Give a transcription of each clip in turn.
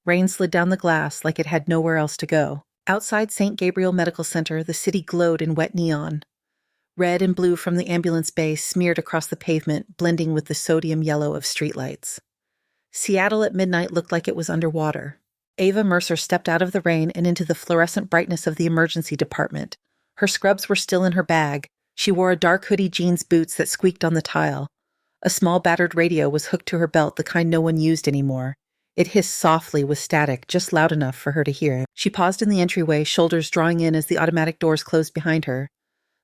Rain slid down the glass like it had nowhere else to go. Outside St. Gabriel Medical Center, the city glowed in wet neon. Red and blue from the ambulance bay smeared across the pavement, blending with the sodium yellow of streetlights. Seattle at midnight looked like it was underwater. Ava Mercer stepped out of the rain and into the fluorescent brightness of the emergency department. Her scrubs were still in her bag. She wore a dark hoodie jeans boots that squeaked on the tile. A small battered radio was hooked to her belt, the kind no one used anymore. It hissed softly with static, just loud enough for her to hear. She paused in the entryway, shoulders drawing in as the automatic doors closed behind her.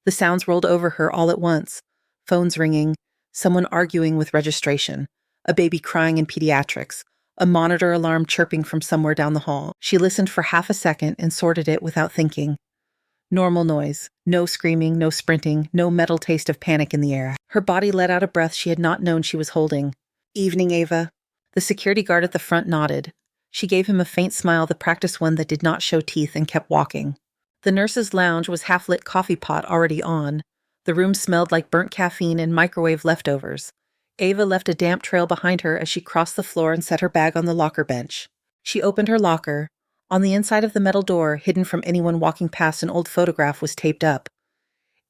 The sounds rolled over her all at once. Phones ringing, someone arguing with registration, a baby crying in pediatrics, a monitor alarm chirping from somewhere down the hall. She listened for half a second and sorted it without thinking. Normal noise. No screaming, no sprinting, no metal taste of panic in the air. Her body let out a breath she had not known she was holding. "Evening, Ava." The security guard at the front nodded. She gave him a faint smile, the practiced one that did not show teeth, and kept walking. The nurse's lounge was half-lit coffee pot already on. The room smelled like burnt caffeine and microwave leftovers. Ava left a damp trail behind her as she crossed the floor and set her bag on the locker bench. She opened her locker. On the inside of the metal door, hidden from anyone walking past, an old photograph was taped up.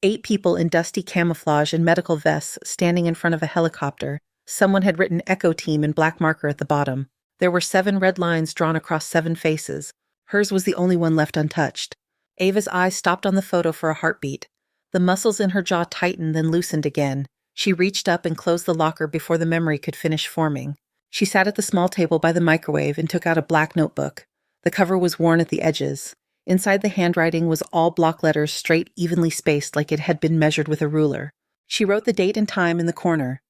8 people in dusty camouflage and medical vests standing in front of a helicopter. Someone had written Echo Team in black marker at the bottom. There were 7 red lines drawn across 7 faces. Hers was the only one left untouched. Ava's eyes stopped on the photo for a heartbeat. The muscles in her jaw tightened, then loosened again. She reached up and closed the locker before the memory could finish forming. She sat at the small table by the microwave and took out a black notebook. The cover was worn at the edges. Inside, the handwriting was all block letters, straight, evenly spaced like it had been measured with a ruler. She wrote the date and time in the corner.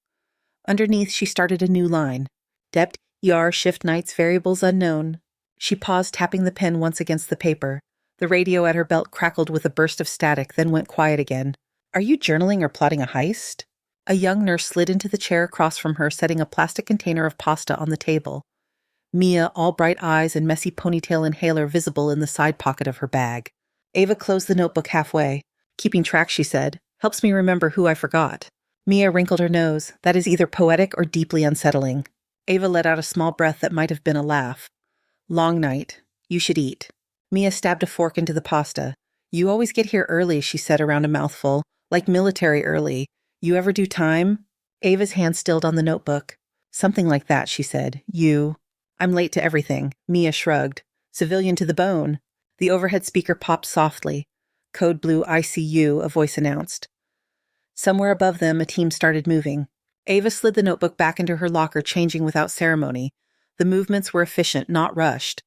Underneath, she started a new line. Dept. ER shift nights variables unknown. She paused, tapping the pen once against the paper. The radio at her belt crackled with a burst of static, then went quiet again. "Are you journaling or plotting a heist?" A young nurse slid into the chair across from her, setting a plastic container of pasta on the table. Mia, all bright eyes and messy ponytail inhaler visible in the side pocket of her bag. Ava closed the notebook halfway. "Keeping track," she said, "helps me remember who I forgot." Mia wrinkled her nose. "That is either poetic or deeply unsettling." Ava let out a small breath that might have been a laugh. "Long night. You should eat." Mia stabbed a fork into the pasta. "You always get here early," she said around a mouthful. "Like military early. You ever do time?" Ava's hand stilled on the notebook. "Something like that," she said. "You." "I'm late to everything." Mia shrugged. "Civilian to the bone." The overhead speaker popped softly. "Code Blue ICU," a voice announced. Somewhere above them, a team started moving. Ava slid the notebook back into her locker, changing without ceremony. The movements were efficient, not rushed.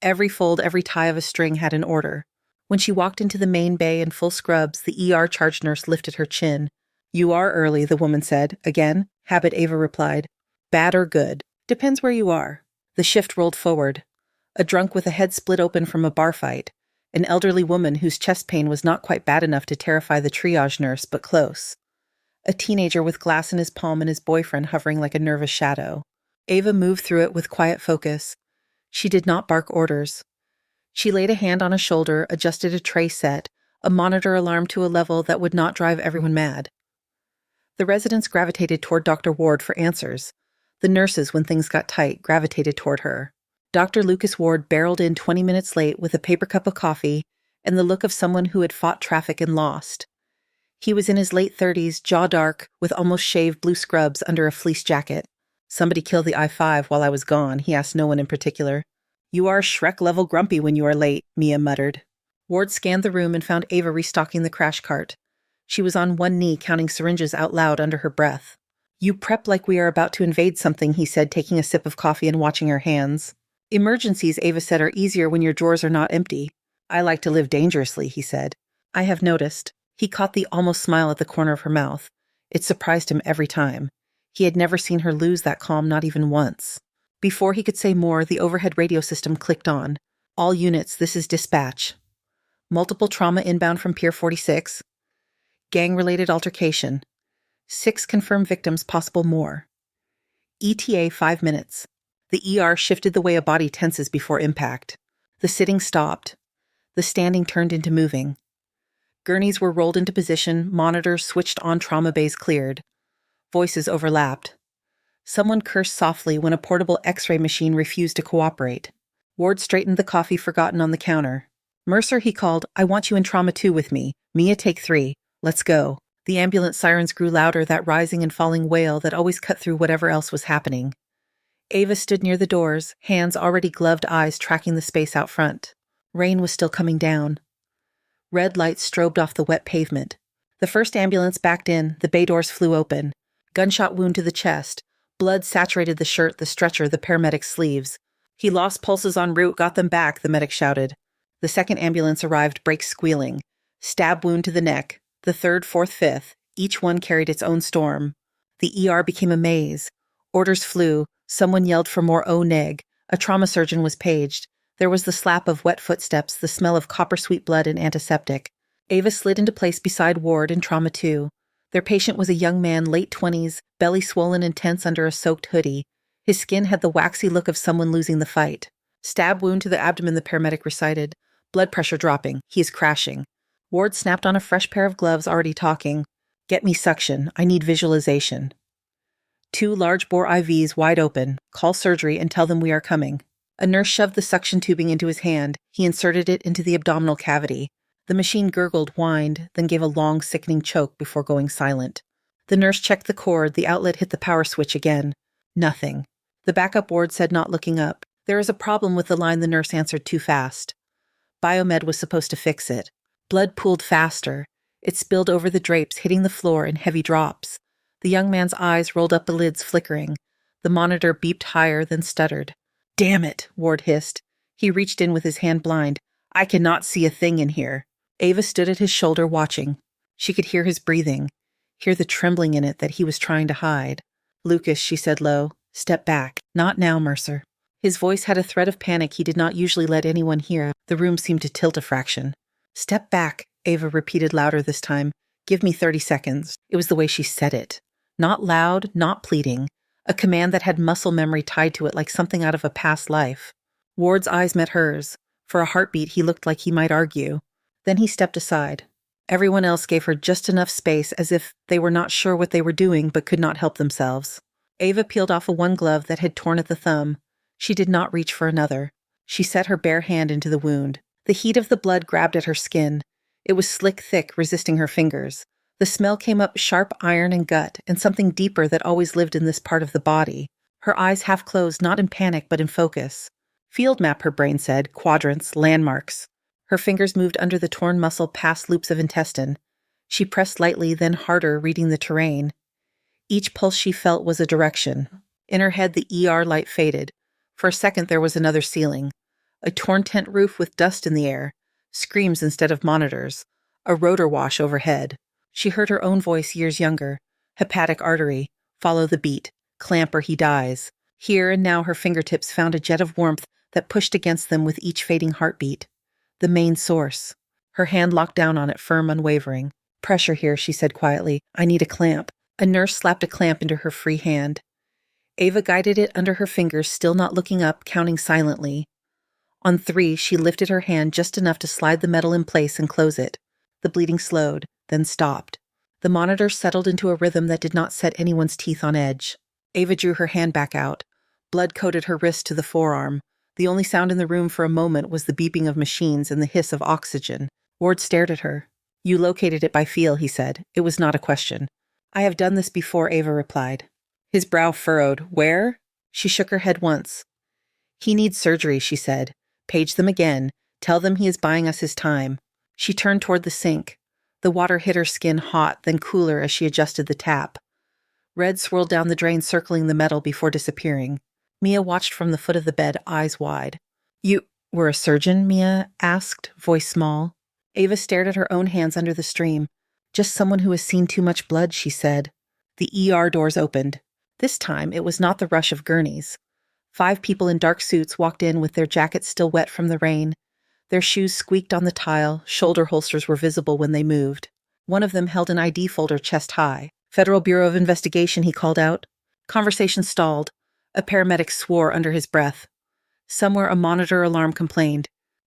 Every fold, every tie of a string had an order. When she walked into the main bay in full scrubs, the ER charge nurse lifted her chin. "You are early," the woman said. "Again?" "Habit," Ava replied. "Bad or good?" "Depends where you are." The shift rolled forward. A drunk with a head split open from a bar fight. An elderly woman whose chest pain was not quite bad enough to terrify the triage nurse, but close. A teenager with glass in his palm and his boyfriend hovering like a nervous shadow. Ava moved through it with quiet focus. She did not bark orders. She laid a hand on a shoulder, adjusted a tray set, a monitor alarm to a level that would not drive everyone mad. The residents gravitated toward Dr. Ward for answers. The nurses, when things got tight, gravitated toward her. Dr. Lucas Ward barreled in 20 minutes late with a paper cup of coffee and the look of someone who had fought traffic and lost. He was in his late 30s, jaw dark, with almost shaved blue scrubs under a fleece jacket. "Somebody killed the I-5 while I was gone," he asked no one in particular. "You are Shrek-level grumpy when you are late," Mia muttered. Ward scanned the room and found Ava restocking the crash cart. She was on one knee, counting syringes out loud under her breath. "You prep like we are about to invade something," he said, taking a sip of coffee and watching her hands. "Emergencies," Ava said, "are easier when your drawers are not empty." "I like to live dangerously," he said. "I have noticed." He caught the almost smile at the corner of her mouth. It surprised him every time. He had never seen her lose that calm, not even once. Before he could say more, the overhead radio system clicked on. "All units, this is dispatch. Multiple trauma inbound from Pier 46. Gang-related altercation. 6 confirmed victims, possible more. ETA 5 minutes. The ER shifted the way a body tenses before impact. The sitting stopped. The standing turned into moving. Gurneys were rolled into position, monitors switched on, trauma bays cleared. Voices overlapped. Someone cursed softly when a portable X-ray machine refused to cooperate. Ward straightened the coffee forgotten on the counter. "Mercer," he called, "I want you in Trauma 2 with me. Mia, take 3. Let's go." The ambulance sirens grew louder, that rising and falling wail that always cut through whatever else was happening. Ava stood near the doors, hands already gloved, eyes tracking the space out front. Rain was still coming down. Red lights strobed off the wet pavement. The first ambulance backed in, the bay doors flew open. Gunshot wound to the chest. Blood saturated the shirt, the stretcher, the paramedic's sleeves. "He lost pulses en route, got them back," the medic shouted. The second ambulance arrived, brakes squealing. Stab wound to the neck. The third, fourth, fifth. Each one carried its own storm. The ER became a maze. Orders flew. Someone yelled for more O-neg. A trauma surgeon was paged. There was the slap of wet footsteps, the smell of copper-sweet blood and antiseptic. Ava slid into place beside Ward in Trauma 2. Their patient was a young man, late 20s, belly swollen and tense under a soaked hoodie. His skin had the waxy look of someone losing the fight. "Stab wound to the abdomen," the paramedic recited. "Blood pressure dropping. He is crashing." Ward snapped on a fresh pair of gloves, already talking. "Get me suction. I need visualization." 2 large-bore IVs wide open. "Call surgery and tell them we are coming." A nurse shoved the suction tubing into his hand. He inserted it into the abdominal cavity. The machine gurgled, whined, then gave a long, sickening choke before going silent. The nurse checked the cord. The outlet hit the power switch again. Nothing. The backup ward said, not looking up. "There is a problem with the line," the nurse answered too fast. Biomed was supposed to fix it. Blood pooled faster. It spilled over the drapes, hitting the floor in heavy drops. The young man's eyes rolled up, the lids flickering. The monitor beeped higher, then stuttered. "Damn it," Ward hissed. He reached in with his hand blind. "I cannot see a thing in here." Ava stood at his shoulder watching. She could hear his breathing, hear the trembling in it that he was trying to hide. "Lucas," she said low, "step back. Not now, Mercer." His voice had a threat of panic he did not usually let anyone hear. The room seemed to tilt a fraction. "Step back," Ava repeated louder this time. "Give me 30 seconds. It was the way she said it. Not loud, not pleading. A command that had muscle memory tied to it like something out of a past life. Ward's eyes met hers. For a heartbeat, he looked like he might argue. Then he stepped aside. Everyone else gave her just enough space, as if they were not sure what they were doing but could not help themselves. Ava peeled off one glove that had torn at the thumb. She did not reach for another. She set her bare hand into the wound. The heat of the blood grabbed at her skin. It was slick thick, resisting her fingers. The smell came up sharp iron and gut, and something deeper that always lived in this part of the body. Her eyes half closed, not in panic but in focus. "Field map," her brain said. "Quadrants, landmarks." Her fingers moved under the torn muscle past loops of intestine. She pressed lightly, then harder, reading the terrain. Each pulse she felt was a direction. In her head, the ER light faded. For a second, there was another ceiling. A torn tent roof with dust in the air. Screams instead of monitors. A rotor wash overhead. She heard her own voice years younger. Hepatic artery. Follow the beat. Clamp or he dies. Here and now her fingertips found a jet of warmth that pushed against them with each fading heartbeat. The main source. Her hand locked down on it, firm, unwavering. "Pressure here," she said quietly. "I need a clamp." A nurse slapped a clamp into her free hand. Ava guided it under her fingers, still not looking up, counting silently. On 3, she lifted her hand just enough to slide the metal in place and close it. The bleeding slowed, then stopped. The monitor settled into a rhythm that did not set anyone's teeth on edge. Ava drew her hand back out. Blood coated her wrist to the forearm. The only sound in the room for a moment was the beeping of machines and the hiss of oxygen. Ward stared at her. "You located it by feel," he said. It was not a question. "I have done this before," Ava replied. His brow furrowed. "Where?" She shook her head once. "He needs surgery," she said. "Page them again. Tell them he is buying us his time." She turned toward the sink. The water hit her skin hot, then cooler as she adjusted the tap. Red swirled down the drain, circling the metal before disappearing. Mia watched from the foot of the bed, eyes wide. "You were a surgeon?" Mia asked, voice small. Ava stared at her own hands under the stream. "Just someone who has seen too much blood," she said. The ER doors opened. This time, it was not the rush of gurneys. 5 people in dark suits walked in with their jackets still wet from the rain. Their shoes squeaked on the tile, shoulder holsters were visible when they moved. One of them held an ID folder chest high. "Federal Bureau of Investigation," he called out. Conversation stalled. A paramedic swore under his breath. Somewhere a monitor alarm complained.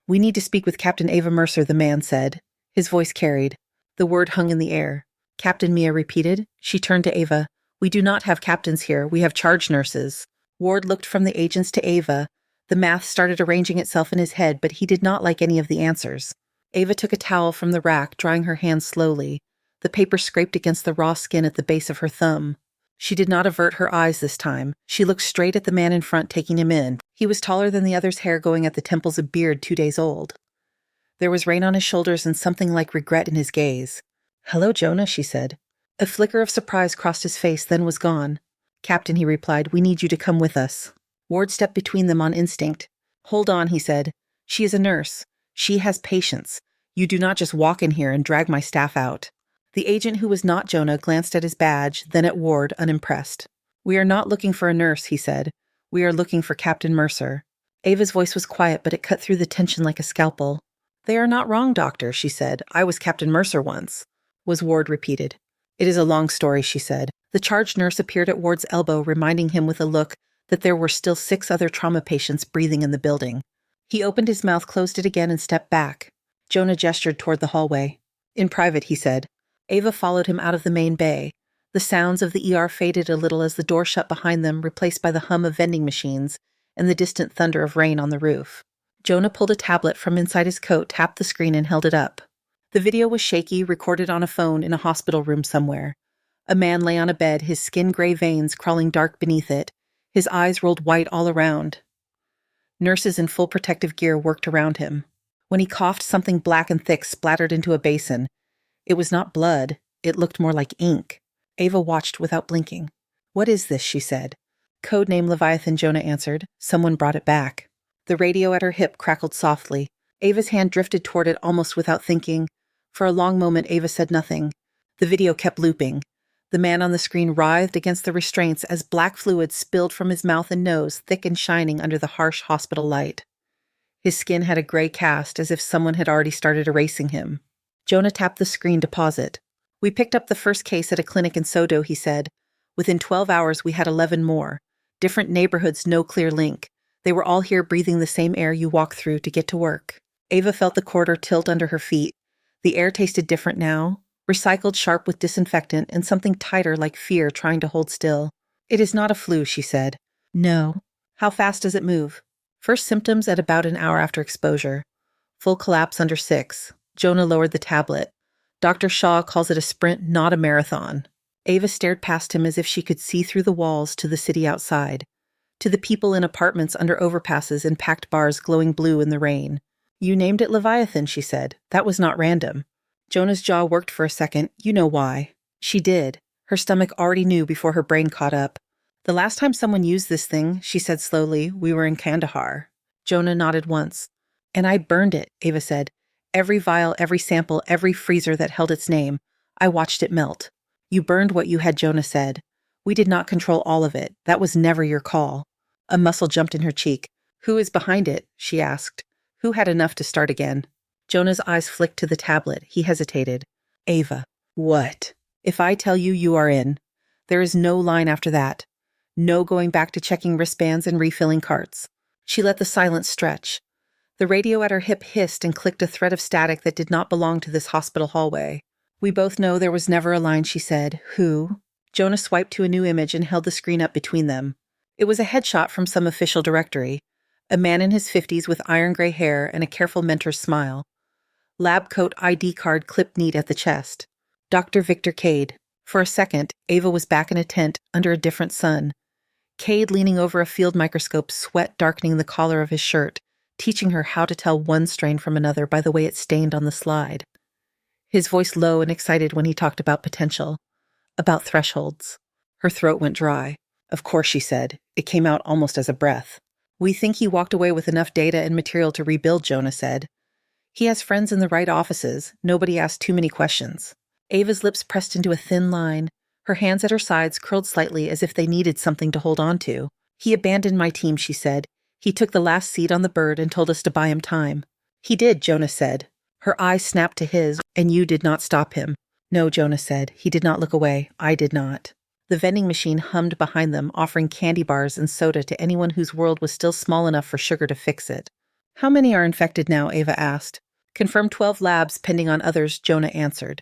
"We need to speak with Captain Ava Mercer," the man said. His voice carried. The word hung in the air. "Captain," Mia repeated. She turned to Ava. "We do not have captains here. We have charge nurses." Ward looked from the agents to Ava. The math started arranging itself in his head, but he did not like any of the answers. Ava took a towel from the rack, drying her hands slowly. The paper scraped against the raw skin at the base of her thumb. She did not avert her eyes this time. She looked straight at the man in front, taking him in. He was taller than the other's hair, going at the temples of beard 2 days old. There was rain on his shoulders and something like regret in his gaze. "Hello, Jonah," she said. A flicker of surprise crossed his face, then was gone. "Captain," he replied, "we need you to come with us." Ward stepped between them on instinct. "Hold on," he said. "She is a nurse. She has patience. You do not just walk in here and drag my staff out." The agent, who was not Jonah, glanced at his badge, then at Ward, unimpressed. "We are not looking for a nurse," he said. "We are looking for Captain Mercer." Ava's voice was quiet, but it cut through the tension like a scalpel. "They are not wrong, Doctor," she said. "I was Captain Mercer once." Was Ward repeated. "It is a long story," she said. The charge nurse appeared at Ward's elbow, reminding him with a look that there were still 6 other trauma patients breathing in the building. He opened his mouth, closed it again, and stepped back. Jonah gestured toward the hallway. "In private," he said. Ava followed him out of the main bay. The sounds of the ER faded a little as the door shut behind them, replaced by the hum of vending machines and the distant thunder of rain on the roof. Jonah pulled a tablet from inside his coat, tapped the screen, and held it up. The video was shaky, recorded on a phone in a hospital room somewhere. A man lay on a bed, his skin-gray veins crawling dark beneath it. His eyes rolled white all around. Nurses in full protective gear worked around him. When he coughed, something black and thick splattered into a basin. It was not blood. It looked more like ink. Ava watched without blinking. "What is this?" she said. "Codename Leviathan," Jonah answered. "Someone brought it back." The radio at her hip crackled softly. Ava's hand drifted toward it almost without thinking. For a long moment, Ava said nothing. The video kept looping. The man on the screen writhed against the restraints as black fluid spilled from his mouth and nose, thick and shining under the harsh hospital light. His skin had a gray cast, as if someone had already started erasing him. Jonah tapped the screen to pause it. "We picked up the first case at a clinic in Sodo," he said. "Within 12 hours, we had 11 more. Different neighborhoods, no clear link. They were all here breathing the same air you walk through to get to work." Ava felt the corridor tilt under her feet. The air tasted different now, recycled, sharp with disinfectant, and something tighter like fear trying to hold still. "It is not a flu," she said. "No." "How fast does it move?" "First symptoms at about an hour after exposure. Full collapse under 6. Jonah lowered the tablet. "Dr. Shaw calls it a sprint, not a marathon." Ava stared past him as if she could see through the walls to the city outside, to the people in apartments under overpasses and packed bars glowing blue in the rain. "You named it Leviathan," she said. "That was not random." Jonah's jaw worked for a second. "You know why." She did. Her stomach already knew before her brain caught up. "The last time someone used this thing," she said slowly, "we were in Kandahar." Jonah nodded once. "And I burned it," Ava said. "Every vial, every sample, every freezer that held its name. I watched it melt." "You burned what you had," Jonah said. "We did not control all of it. That was never your call." A muscle jumped in her cheek. "Who is behind it?" she asked. "Who had enough to start again?" Jonah's eyes flicked to the tablet. He hesitated. "Ava." "What?" "If I tell you, you are in. There is no line after that. No going back to checking wristbands and refilling carts." She let the silence stretch. The radio at her hip hissed and clicked a thread of static that did not belong to this hospital hallway. "We both know there was never a line," she said. "Who?" Jonah swiped to a new image and held the screen up between them. It was a headshot from some official directory. A man in his 50s with iron gray hair and a careful mentor's smile. Lab coat, ID card clipped neat at the chest. Dr. Victor Cade. For a second, Ava was back in a tent under a different sun. Cade leaning over a field microscope, sweat darkening the collar of his shirt, teaching her how to tell one strain from another by the way it stained on the slide. His voice low and excited when he talked about potential, about thresholds. Her throat went dry. "Of course," she said. It came out almost as a breath. "We think he walked away with enough data and material to rebuild," Jonah said. "He has friends in the right offices. Nobody asked too many questions." Ava's lips pressed into a thin line. Her hands at her sides curled slightly as if they needed something to hold on to. "He abandoned my team," she said. "He took the last seat on the bird and told us to buy him time." "He did," Jonah said. Her eyes snapped to his, "And you did not stop him." "No," Jonah said. "He did not look away. I did not." The vending machine hummed behind them, offering candy bars and soda to anyone whose world was still small enough for sugar to fix it. "How many are infected now?" Ava asked. "Confirmed 12 labs, pending on others," Jonah answered.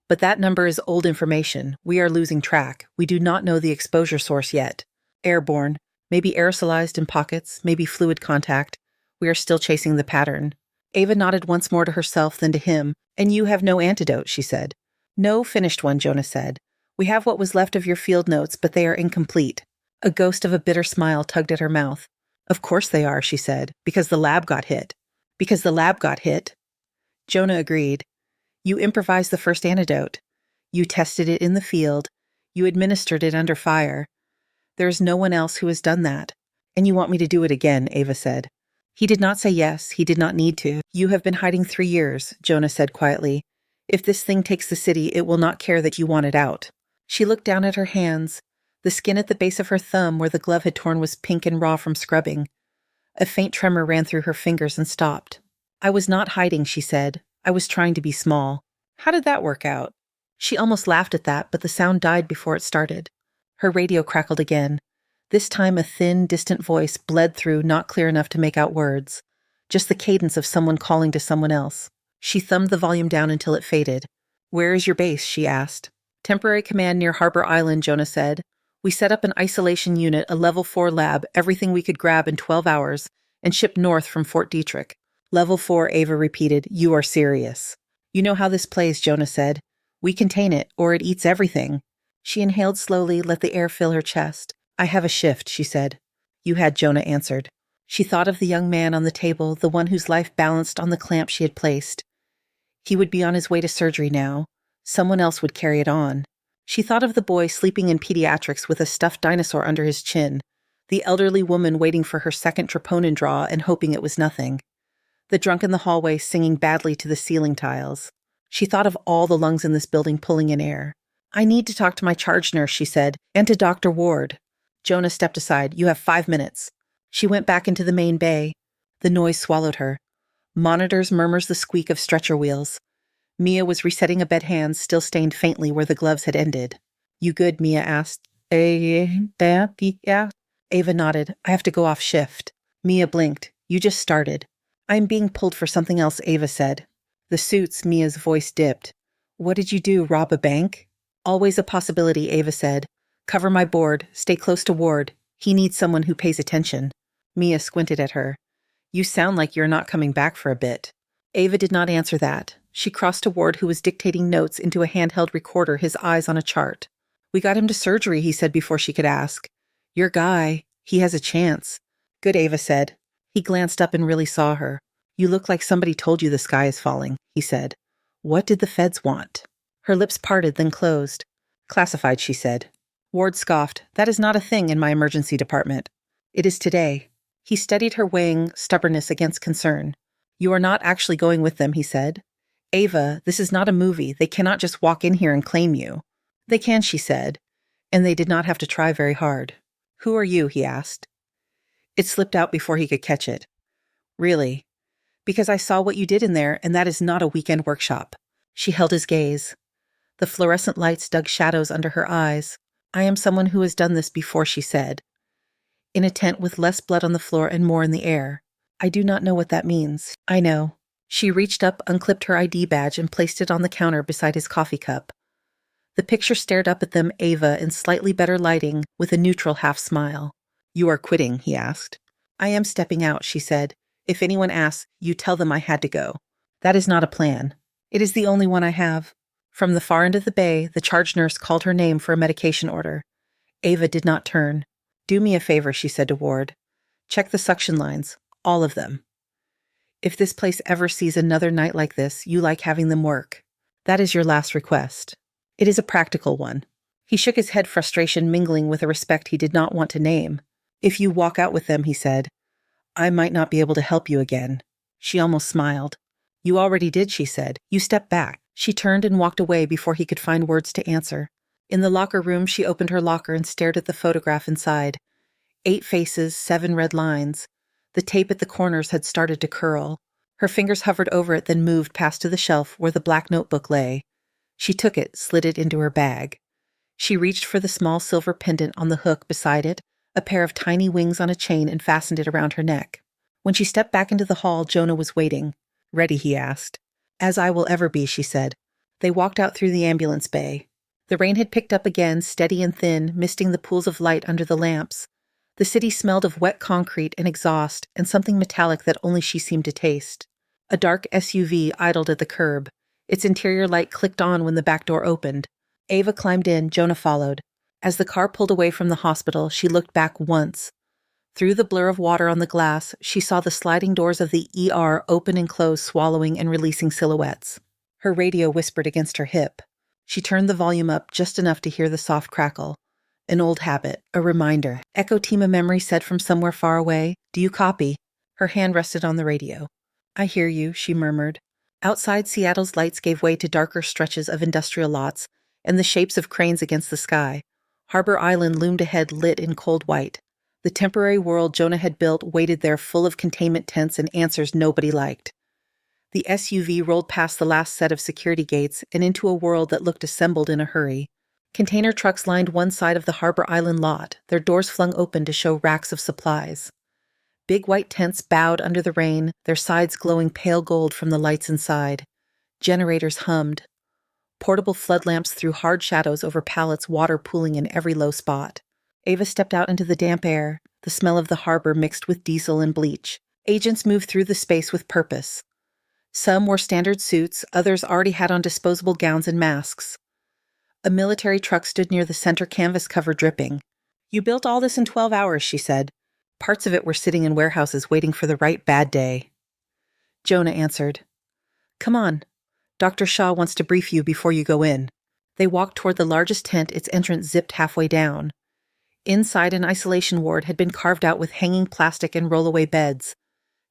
"But that number is old information. We are losing track. We do not know the exposure source yet. Airborne. Maybe aerosolized in pockets, maybe fluid contact. We are still chasing the pattern. Ava nodded once more to herself, then to him. And you have no antidote, she said. No finished one, Jonah said. We have what was left of your field notes, but they are incomplete. A ghost of a bitter smile tugged at her mouth. Of course they are, she said, because the lab got hit. Because the lab got hit? Jonah agreed. You improvised the first antidote. You tested it in the field. You administered it under fire. There is no one else who has done that. And you want me to do it again, Ava said. He did not say yes. He did not need to. You have been hiding 3 years, Jonah said quietly. If this thing takes the city, it will not care that you want it out. She looked down at her hands. The skin at the base of her thumb where the glove had torn was pink and raw from scrubbing. A faint tremor ran through her fingers and stopped. I was not hiding, she said. I was trying to be small. How did that work out? She almost laughed at that, but the sound died before it started. Her radio crackled again. This time a thin, distant voice bled through, not clear enough to make out words. Just the cadence of someone calling to someone else. She thumbed the volume down until it faded. Where is your base? She asked. Temporary command near Harbor Island, Jonah said. We set up an isolation unit, a level 4 lab, everything we could grab in 12 hours, and shipped north from Fort Detrick. Level 4, Ava repeated. You are serious. You know how this plays, Jonah said. We contain it, or it eats everything. She inhaled slowly, let the air fill her chest. I have a shift, she said. You had, Jonah answered. She thought of the young man on the table, the one whose life balanced on the clamp she had placed. He would be on his way to surgery now. Someone else would carry it on. She thought of the boy sleeping in pediatrics with a stuffed dinosaur under his chin, the elderly woman waiting for her second troponin draw and hoping it was nothing, the drunk in the hallway singing badly to the ceiling tiles. She thought of all the lungs in this building pulling in air. I need to talk to my charge nurse, she said, and to Dr. Ward. Jonah stepped aside. You have 5 minutes. She went back into the main bay. The noise swallowed her. Monitors murmurs the squeak of stretcher wheels. Mia was resetting a bed hand, still stained faintly where the gloves had ended. You good? Mia asked. Yeah. Ava nodded. I have to go off shift. Mia blinked. You just started. I'm being pulled for something else, Ava said. The suits, Mia's voice dipped. What did you do, rob a bank? Always a possibility, Ava said. Cover my board. Stay close to Ward. He needs someone who pays attention. Mia squinted at her. You sound like you're not coming back for a bit. Ava did not answer that. She crossed to Ward, who was dictating notes into a handheld recorder, his eyes on a chart. We got him to surgery, he said before she could ask. Your guy. He has a chance. Good, Ava said. He glanced up and really saw her. You look like somebody told you the sky is falling, he said. What did the feds want? Her lips parted, then closed. Classified, she said. Ward scoffed. That is not a thing in my emergency department. It is today. He studied her, weighing stubbornness against concern. You are not actually going with them, he said. Ava, this is not a movie. They cannot just walk in here and claim you. They can, she said, and they did not have to try very hard. Who are you? He asked. It slipped out before he could catch it. Really? Because I saw what you did in there, and that is not a weekend workshop. She held his gaze. The fluorescent lights dug shadows under her eyes. I am someone who has done this before, she said. In a tent with less blood on the floor and more in the air. I do not know what that means. I know. She reached up, unclipped her ID badge, and placed it on the counter beside his coffee cup. The picture stared up at them, Ava, in slightly better lighting, with a neutral half-smile. You are quitting, he asked. I am stepping out, she said. If anyone asks, you tell them I had to go. That is not a plan. It is the only one I have. From the far end of the bay, the charge nurse called her name for a medication order. Ava did not turn. Do me a favor, she said to Ward. Check the suction lines. All of them. If this place ever sees another night like this, you like having them work. That is your last request. It is a practical one. He shook his head, frustration mingling with a respect he did not want to name. If you walk out with them, he said, I might not be able to help you again. She almost smiled. You already did, she said. You stepped back. She turned and walked away before he could find words to answer. In the locker room, she opened her locker and stared at the photograph inside. 8 faces, 7 red lines. The tape at the corners had started to curl. Her fingers hovered over it, then moved past to the shelf where the black notebook lay. She took it, slid it into her bag. She reached for the small silver pendant on the hook beside it, a pair of tiny wings on a chain, and fastened it around her neck. When she stepped back into the hall, Jonah was waiting. Ready, he asked. As I will ever be, she said. They walked out through the ambulance bay. The rain had picked up again, steady and thin, misting the pools of light under the lamps. The city smelled of wet concrete and exhaust and something metallic that only she seemed to taste. A dark SUV idled at the curb. Its interior light clicked on when the back door opened. Ava climbed in, Jonah followed. As the car pulled away from the hospital, she looked back once. Through the blur of water on the glass, she saw the sliding doors of the ER open and close, swallowing and releasing silhouettes. Her radio whispered against her hip. She turned the volume up just enough to hear the soft crackle. An old habit, a reminder. Echo team of memory said from somewhere far away, "Do you copy?" Her hand rested on the radio. "I hear you," she murmured. Outside, Seattle's lights gave way to darker stretches of industrial lots and the shapes of cranes against the sky. Harbor Island loomed ahead, lit in cold white. The temporary world Jonah had built waited there, full of containment tents and answers nobody liked. The SUV rolled past the last set of security gates and into a world that looked assembled in a hurry. Container trucks lined one side of the Harbor Island lot, their doors flung open to show racks of supplies. Big white tents bowed under the rain, their sides glowing pale gold from the lights inside. Generators hummed. Portable flood lamps threw hard shadows over pallets, water pooling in every low spot. Ava stepped out into the damp air, the smell of the harbor mixed with diesel and bleach. Agents moved through the space with purpose. Some wore standard suits, others already had on disposable gowns and masks. A military truck stood near the center canvas cover, dripping. "You built all this in 12 hours, she said. Parts of it were sitting in warehouses waiting for the right bad day. Jonah answered. "Come on. Dr. Shaw wants to brief you before you go in." They walked toward the largest tent, its entrance zipped halfway down. Inside, an isolation ward had been carved out with hanging plastic and rollaway beds.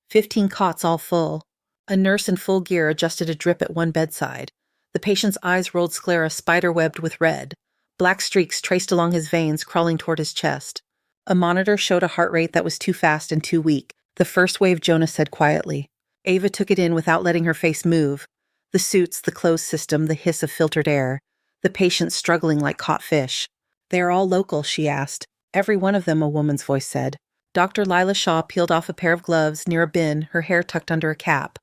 15 cots all full. A nurse in full gear adjusted a drip at one bedside. The patient's eyes rolled sclera spider-webbed with red. Black streaks traced along his veins, crawling toward his chest. A monitor showed a heart rate that was too fast and too weak. "The first wave," Jonah said quietly. Ava took it in without letting her face move. The suits, the closed system, the hiss of filtered air. The patients struggling like caught fish. "They are all local?" she asked. "Every one of them," a woman's voice said. Dr. Lila Shaw peeled off a pair of gloves near a bin, her hair tucked under a cap.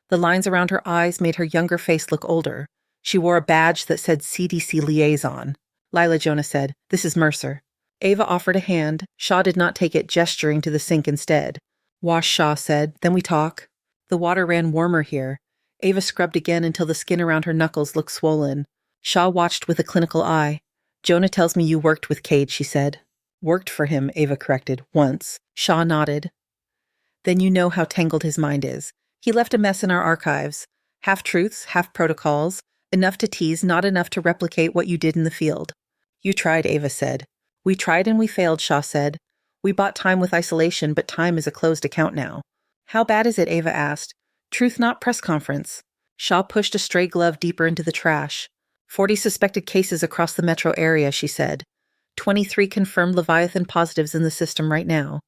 The lines around her eyes made her younger face look older. She wore a badge that said CDC Liaison. "Lila," Jonah said, "this is Mercer." Ava offered a hand. Shaw did not take it, gesturing to the sink instead. "Wash," Shaw said, "then we talk." The water ran warmer here. Ava scrubbed again until the skin around her knuckles looked swollen. Shaw watched with a clinical eye. "Jonah tells me you worked with Cade," she said. "Worked for him," Ava corrected. "Once." Shaw nodded. "Then you know how tangled his mind is. He left a mess in our archives. Half-truths, half-protocols. Enough to tease, not enough to replicate what you did in the field." "You tried," Ava said. "We tried and we failed," Shaw said. "We bought time with isolation, but time is a closed account now." "How bad is it?" Ava asked. "Truth not press conference." Shaw pushed a stray glove deeper into the trash. 40 suspected cases across the metro area, she said. 23 confirmed Leviathan positives in the system right now.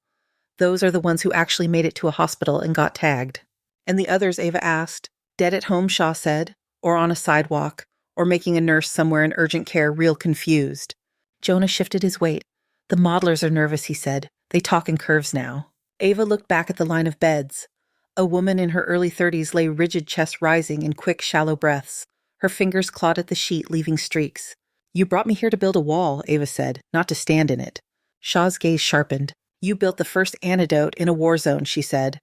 Those are the ones who actually made it to a hospital and got tagged. "And the others?" Ava asked. "Dead at home," Shaw said. "Or on a sidewalk. Or making a nurse somewhere in urgent care real confused." Jonah shifted his weight. "The modelers are nervous," he said. "They talk in curves now." Ava looked back at the line of beds. A woman in her early 30s lay rigid, chest rising in quick, shallow breaths. Her fingers clawed at the sheet, leaving streaks. "You brought me here to build a wall," Ava said, "not to stand in it." Shaw's gaze sharpened. "You built the first antidote in a war zone," she said.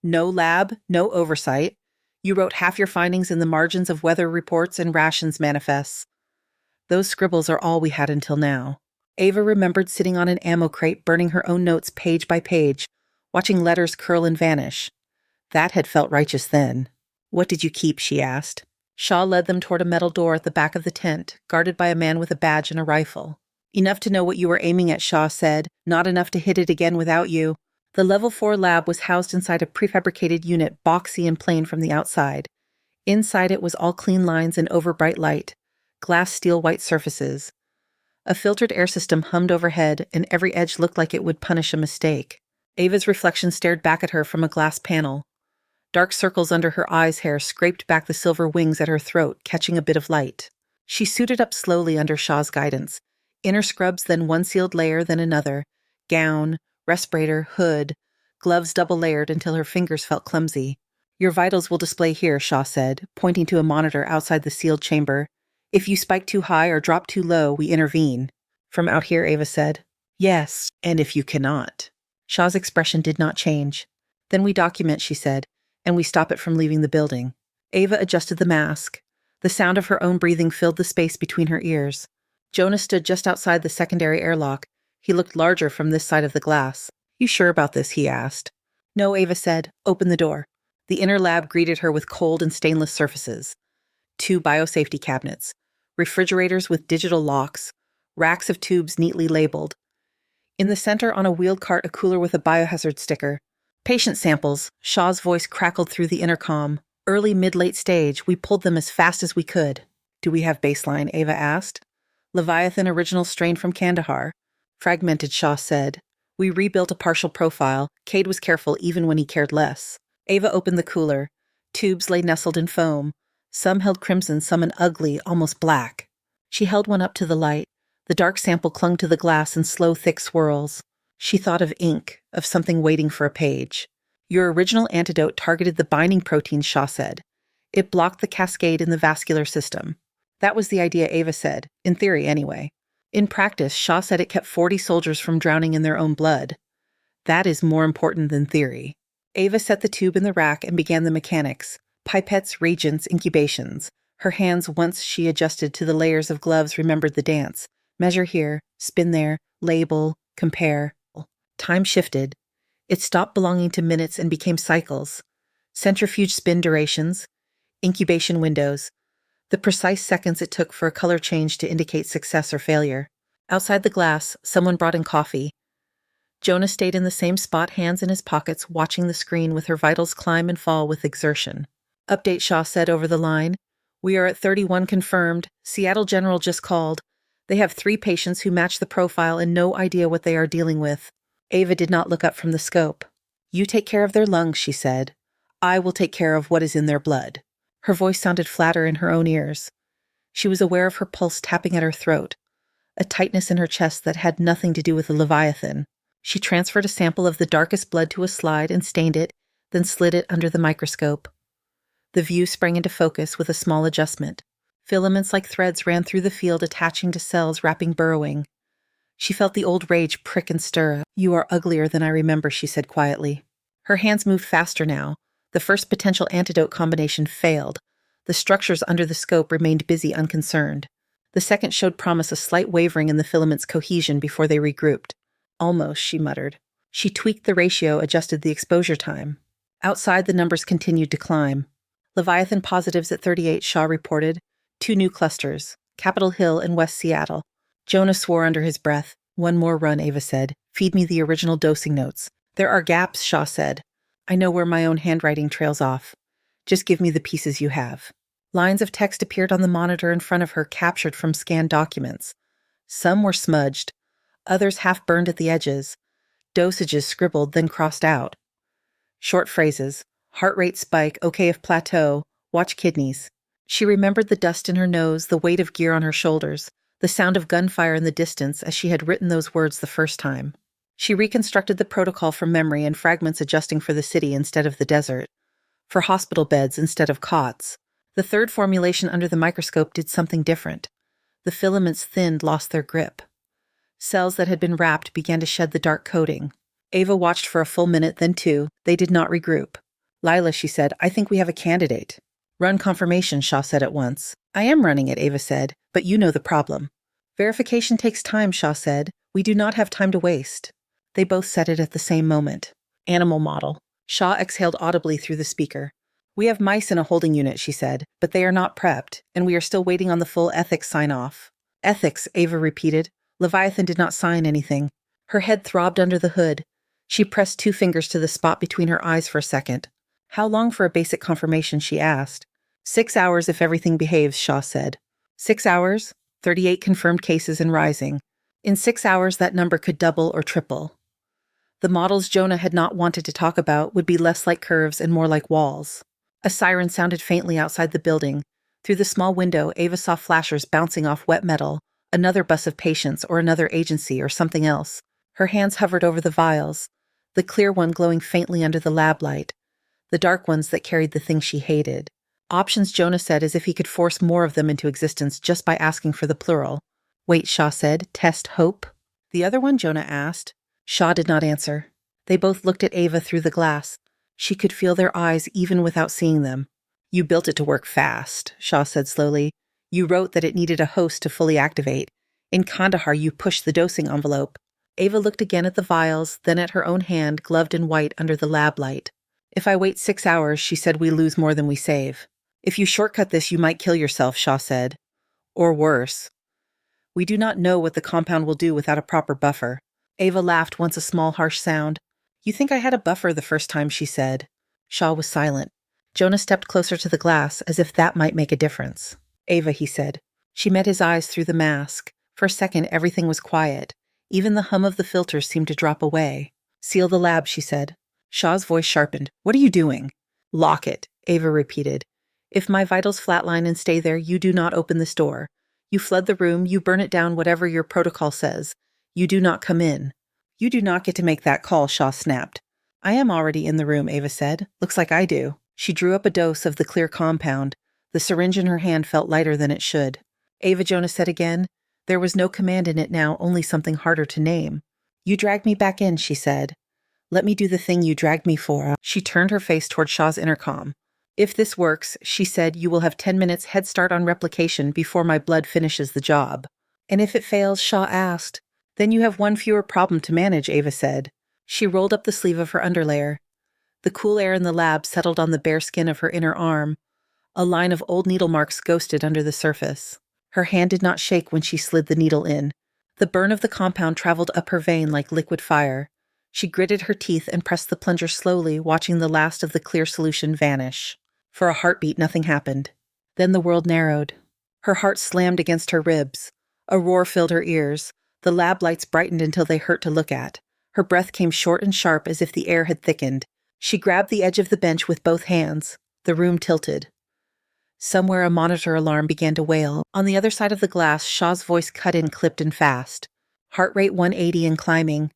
"No lab, no oversight. You wrote half your findings in the margins of weather reports and rations manifests. Those scribbles are all we had until now." Ava remembered sitting on an ammo crate, burning her own notes page by page, watching letters curl and vanish. That had felt righteous then. "What did you keep?" she asked. Shaw led them toward a metal door at the back of the tent, guarded by a man with a badge and a rifle. "Enough to know what you were aiming at," Shaw said. "Not enough to hit it again without you." The Level 4 lab was housed inside a prefabricated unit, boxy and plain from the outside. Inside it was all clean lines and overbright light, glass steel white surfaces. A filtered air system hummed overhead, and every edge looked like it would punish a mistake. Ava's reflection stared back at her from a glass panel. Dark circles under her eyes' hair scraped back the silver wings at her throat, catching a bit of light. She suited up slowly under Shaw's guidance. Inner scrubs, then one sealed layer, then another. Gown, respirator, hood, gloves double-layered until her fingers felt clumsy. "Your vitals will display here," Shaw said, pointing to a monitor outside the sealed chamber. "If you spike too high or drop too low, we intervene." "From out here," Ava said. Yes, and if you cannot. Shaw's expression did not change. Then we document, she said, and we stop it from leaving the building. Ava adjusted the mask. The sound of her own breathing filled the space between her ears. Jonah stood just outside the secondary airlock. He looked larger from this side of the glass. You sure about this? He asked. No, Ava said. Open the door. The inner lab greeted her with cold and stainless surfaces. 2 biosafety cabinets, refrigerators with digital locks, racks of tubes neatly labeled. In the center on a wheeled cart, a cooler with a biohazard sticker. Patient samples, Shaw's voice crackled through the intercom. Early, mid-late stage, we pulled them as fast as we could. Do we have baseline? Ava asked. Leviathan original strain from Kandahar. Fragmented, Shaw said. We rebuilt a partial profile. Cade was careful even when he cared less. Ava opened the cooler. Tubes lay nestled in foam. Some held crimson, some an ugly, almost black. She held one up to the light. The dark sample clung to the glass in slow, thick swirls. She thought of ink, of something waiting for a page. Your original antidote targeted the binding protein, Shaw said. It blocked the cascade in the vascular system. That was the idea, Ava said. In theory, anyway. In practice, Shaw said it kept 40 soldiers from drowning in their own blood. That is more important than theory. Ava set the tube in the rack and began the mechanics. Pipettes, reagents, incubations. Her hands, once she adjusted to the layers of gloves, remembered the dance. Measure here, spin there, label, compare. Time shifted. It stopped belonging to minutes and became cycles. Centrifuge spin durations, incubation windows, the precise seconds it took for a color change to indicate success or failure. Outside the glass, someone brought in coffee. Jonah stayed in the same spot, hands in his pockets, watching the screen with her vitals climb and fall with exertion. Update, Shaw said over the line. We are at 31 confirmed. Seattle General just called. They have 3 patients who match the profile and no idea what they are dealing with. Ava did not look up from the scope. You take care of their lungs, she said. I will take care of what is in their blood. Her voice sounded flatter in her own ears. She was aware of her pulse tapping at her throat, a tightness in her chest that had nothing to do with the Leviathan. She transferred a sample of the darkest blood to a slide and stained it, then slid it under the microscope. The view sprang into focus with a small adjustment. Filaments like threads ran through the field, attaching to cells wrapping burrowing. She felt the old rage prick and stir. You are uglier than I remember, she said quietly. Her hands moved faster now. The first potential antidote combination failed. The structures under the scope remained busy, unconcerned. The second showed promise, a slight wavering in the filament's cohesion before they regrouped. Almost, she muttered. She tweaked the ratio, adjusted the exposure time. Outside, the numbers continued to climb. Leviathan positives at 38, Shaw reported. 2 new clusters, Capitol Hill and West Seattle. Jonah swore under his breath. One more run, Ava said. Feed me the original dosing notes. There are gaps, Shaw said. I know where my own handwriting trails off. Just give me the pieces you have. Lines of text appeared on the monitor in front of her, captured from scanned documents. Some were smudged, others half burned at the edges. Dosages scribbled, then crossed out. Short phrases. Heart rate spike, okay if plateau, watch kidneys. She remembered the dust in her nose, the weight of gear on her shoulders, the sound of gunfire in the distance as she had written those words the first time. She reconstructed the protocol from memory, in fragments adjusting for the city instead of the desert, for hospital beds instead of cots. The third formulation under the microscope did something different. The filaments thinned, lost their grip. Cells that had been wrapped began to shed the dark coating. Ava watched for a full minute, then 2. They did not regroup. Lila, she said, I think we have a candidate. Run confirmation, Shaw said at once. I am running it, Ava said, but you know the problem. Verification takes time, Shaw said. We do not have time to waste. They both said it at the same moment. Animal model. Shaw exhaled audibly through the speaker. We have mice in a holding unit, she said, but they are not prepped, and we are still waiting on the full ethics sign-off. Ethics, Ava repeated. Leviathan did not sign anything. Her head throbbed under the hood. She pressed 2 fingers to the spot between her eyes for a second. How long for a basic confirmation, she asked. 6 hours if everything behaves, Shaw said. 6 hours? 38 confirmed cases and rising. In 6 hours, that number could double or triple. The models Jonah had not wanted to talk about would be less like curves and more like walls. A siren sounded faintly outside the building. Through the small window, Ava saw flashers bouncing off wet metal, another bus of patients or another agency or something else. Her hands hovered over the vials, the clear one glowing faintly under the lab light, the dark ones that carried the thing she hated. Options, Jonah said, as if he could force more of them into existence just by asking for the plural. Wait, Shaw said, test hope. The other one? Jonah asked. Shaw did not answer. They both looked at Ava through the glass. She could feel their eyes even without seeing them. You built it to work fast, Shaw said slowly. You wrote that it needed a host to fully activate. In Kandahar, you pushed the dosing envelope. Ava looked again at the vials, then at her own hand, gloved in white under the lab light. If I wait 6 hours, she said, we lose more than we save. If you shortcut this, you might kill yourself, Shaw said. Or worse. We do not know what the compound will do without a proper buffer. Ava laughed once, a small, harsh sound. You think I had a buffer the first time, she said. Shaw was silent. Jonah stepped closer to the glass, as if that might make a difference. Ava, he said. She met his eyes through the mask. For a second, everything was quiet. Even the hum of the filters seemed to drop away. Seal the lab, she said. Shaw's voice sharpened. What are you doing? Lock it, Ava repeated. If my vitals flatline and stay there, you do not open this door. You flood the room, you burn it down, whatever your protocol says. You do not come in. You do not get to make that call, Shaw snapped. I am already in the room, Ava said. Looks like I do. She drew up a dose of the clear compound. The syringe in her hand felt lighter than it should. Ava, Jonah said again. There was no command in it now, only something harder to name. You dragged me back in, she said. Let me do the thing you dragged me for. She turned her face toward Shaw's intercom. If this works, she said, you will have 10 minutes head start on replication before my blood finishes the job. And if it fails, Shaw asked. Then you have one fewer problem to manage, Ava said. She rolled up the sleeve of her underlayer. The cool air in the lab settled on the bare skin of her inner arm. A line of old needle marks ghosted under the surface. Her hand did not shake when she slid the needle in. The burn of the compound traveled up her vein like liquid fire. She gritted her teeth and pressed the plunger slowly, watching the last of the clear solution vanish. For a heartbeat, nothing happened. Then the world narrowed. Her heart slammed against her ribs. A roar filled her ears. The lab lights brightened until they hurt to look at. Her breath came short and sharp as if the air had thickened. She grabbed the edge of the bench with both hands. The room tilted. Somewhere a monitor alarm began to wail. On the other side of the glass, Shaw's voice cut in, clipped and fast. Heart rate 180 and climbing.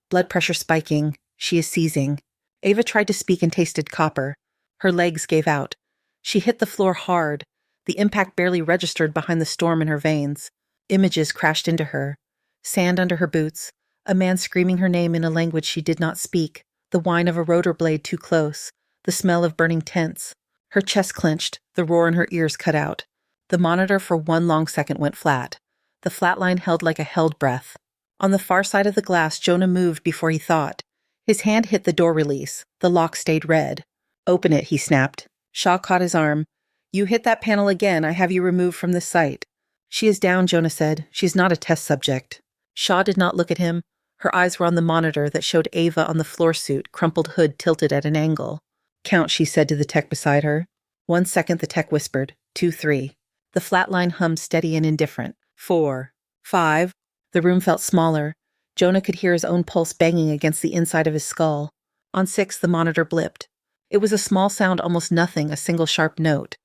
Blood pressure spiking. She is seizing. Ava tried to speak and tasted copper. Her legs gave out. She hit the floor hard. The impact barely registered behind the storm in her veins. Images crashed into her. Sand under her boots. A man screaming her name in a language she did not speak. The whine of a rotor blade too close. The smell of burning tents. Her chest clenched. The roar in her ears cut out. The monitor for one long second went flat. The flat line held like a held breath. On the far side of the glass, Jonah moved before he thought. His hand hit the door release. The lock stayed red. Open it, he snapped. Shaw caught his arm. You hit that panel again, I have you removed from this site. She is down, Jonah said. She's not a test subject. Shaw did not look at him. Her eyes were on the monitor that showed Ava on the floor suit, crumpled hood tilted at an angle. Count, she said to the tech beside her. 1 second, the tech whispered. 2, 3. The flat line hummed steady and indifferent. 4, 5. The room felt smaller. Jonah could hear his own pulse banging against the inside of his skull. On 6, the monitor blipped. It was a small sound, almost nothing, a single sharp note.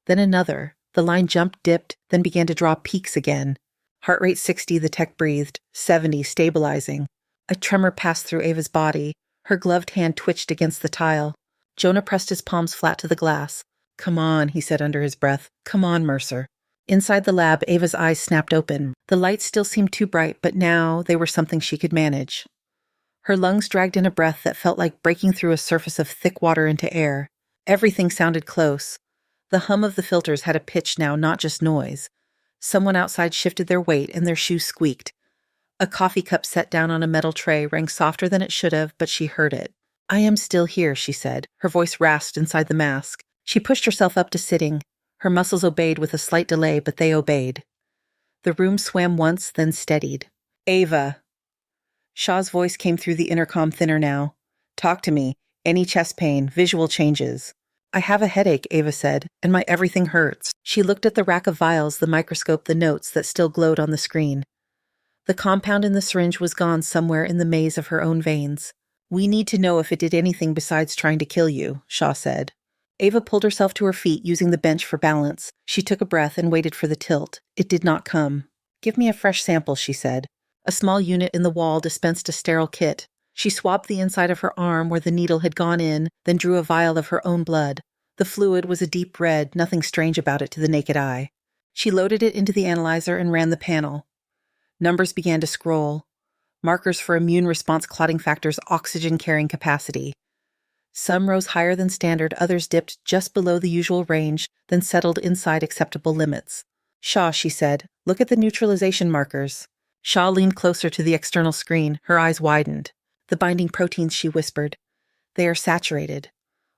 Then another. The line jumped, dipped, then began to draw peaks again. Heart rate 60, the tech breathed. 70, stabilizing. A tremor passed through Ava's body. Her gloved hand twitched against the tile. Jonah pressed his palms flat to the glass. Come on, he said under his breath. Come on, Mercer. Inside the lab, Ava's eyes snapped open. The lights still seemed too bright, but now they were something she could manage. Her lungs dragged in a breath that felt like breaking through a surface of thick water into air. Everything sounded close. The hum of the filters had a pitch now, not just noise. Someone outside shifted their weight and their shoes squeaked. A coffee cup set down on a metal tray rang softer than it should have, but she heard it. I am still here, she said. Her voice rasped inside the mask. She pushed herself up to sitting. Her muscles obeyed with a slight delay, but they obeyed. The room swam once, then steadied. Ava. Shaw's voice came through the intercom thinner now. Talk to me. Any chest pain, visual changes. I have a headache, Ava said, and my everything hurts. She looked at the rack of vials, the microscope, the notes that still glowed on the screen. The compound in the syringe was gone somewhere in the maze of her own veins. We need to know if it did anything besides trying to kill you, Shaw said. Ava pulled herself to her feet, using the bench for balance. She took a breath and waited for the tilt. It did not come. Give me a fresh sample, she said. A small unit in the wall dispensed a sterile kit. She swabbed the inside of her arm where the needle had gone in, then drew a vial of her own blood. The fluid was a deep red, nothing strange about it to the naked eye. She loaded it into the analyzer and ran the panel. Numbers began to scroll. markers for immune response clotting factors, oxygen carrying capacity. Some rose higher than standard, others dipped just below the usual range, then settled inside acceptable limits. Shaw, she said, look at the neutralization markers. Shaw leaned closer to the external screen, her eyes widened. The binding proteins, she whispered. They are saturated.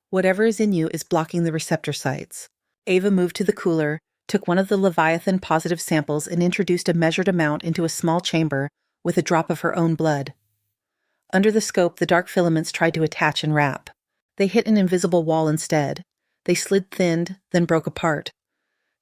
Whatever is in you is blocking the receptor sites. Ava moved to the cooler, took one of the Leviathan positive samples and introduced a measured amount into a small chamber with a drop of her own blood. Under the scope, the dark filaments tried to attach and wrap. They hit an invisible wall instead. They slid thinned, then broke apart.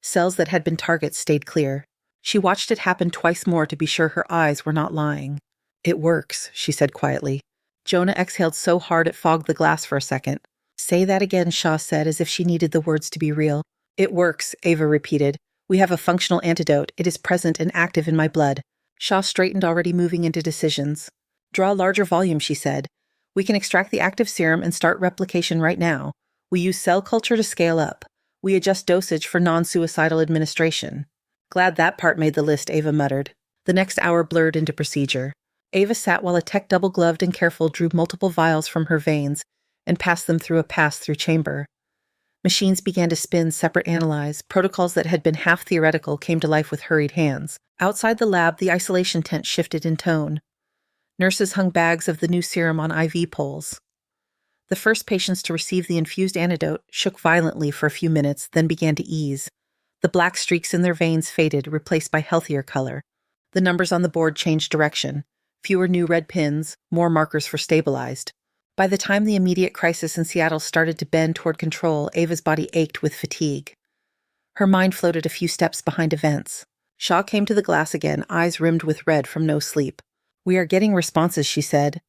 Cells that had been targets stayed clear. She watched it happen twice more to be sure her eyes were not lying. It works, she said quietly. Jonah exhaled so hard it fogged the glass for a second. Say that again, Shaw said, as if she needed the words to be real. It works, Ava repeated. We have a functional antidote. It is present and active in my blood. Shaw straightened, already moving into decisions. Draw larger volume, she said. We can extract the active serum and start replication right now. We use cell culture to scale up. We adjust dosage for non-suicidal administration. Glad that part made the list, Ava muttered. The next hour blurred into procedure. Ava sat while a tech double-gloved and careful drew multiple vials from her veins and passed them through a pass-through chamber. Machines began to spin, separate analyze. Protocols that had been half theoretical came to life with hurried hands. Outside the lab, the isolation tent shifted in tone. Nurses hung bags of the new serum on IV poles. The first patients to receive the infused antidote shook violently for a few minutes, then began to ease. The black streaks in their veins faded, replaced by healthier color. The numbers on the board changed direction. Fewer new red pins, more markers for stabilized. By the time the immediate crisis in Seattle started to bend toward control, Ava's body ached with fatigue. Her mind floated a few steps behind events. Shaw came to the glass again, eyes rimmed with red from no sleep. We are getting responses, she said.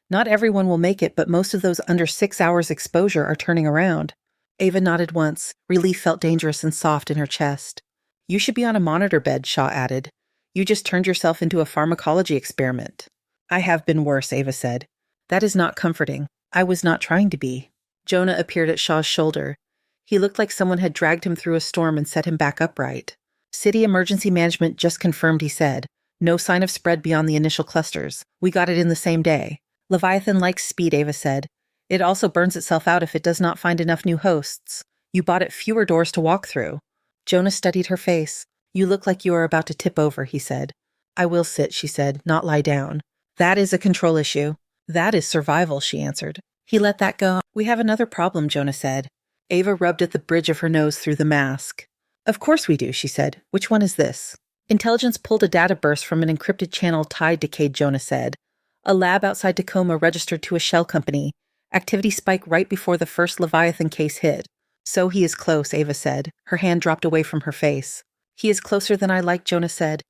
Not everyone will make it, but most of those under 6 hours exposure are turning around. Ava nodded once. Relief felt dangerous and soft in her chest. You should be on a monitor bed, Shaw added. You just turned yourself into a pharmacology experiment. I have been worse, Ava said. That is not comforting. I was not trying to be. Jonah appeared at Shaw's shoulder. He looked like someone had dragged him through a storm and set him back upright. City Emergency Management just confirmed, he said. No sign of spread beyond the initial clusters. We got it in the same day. Leviathan likes speed, Ava said. It also burns itself out if it does not find enough new hosts. You bought it fewer doors to walk through. Jonah studied her face. You look like you are about to tip over, he said. I will sit, she said, not lie down. That is a control issue. That is survival, she answered. He let that go. We have another problem, Jonah said. Ava rubbed at the bridge of her nose through the mask. Of course we do, she said. Which one is this? Intelligence pulled a data burst from an encrypted channel tied to Cade, Jonah said. A lab outside Tacoma registered to a shell company. Activity spike right before the first Leviathan case hit. So he is close, Ava said. Her hand dropped away from her face. He is closer than I like, Jonah said.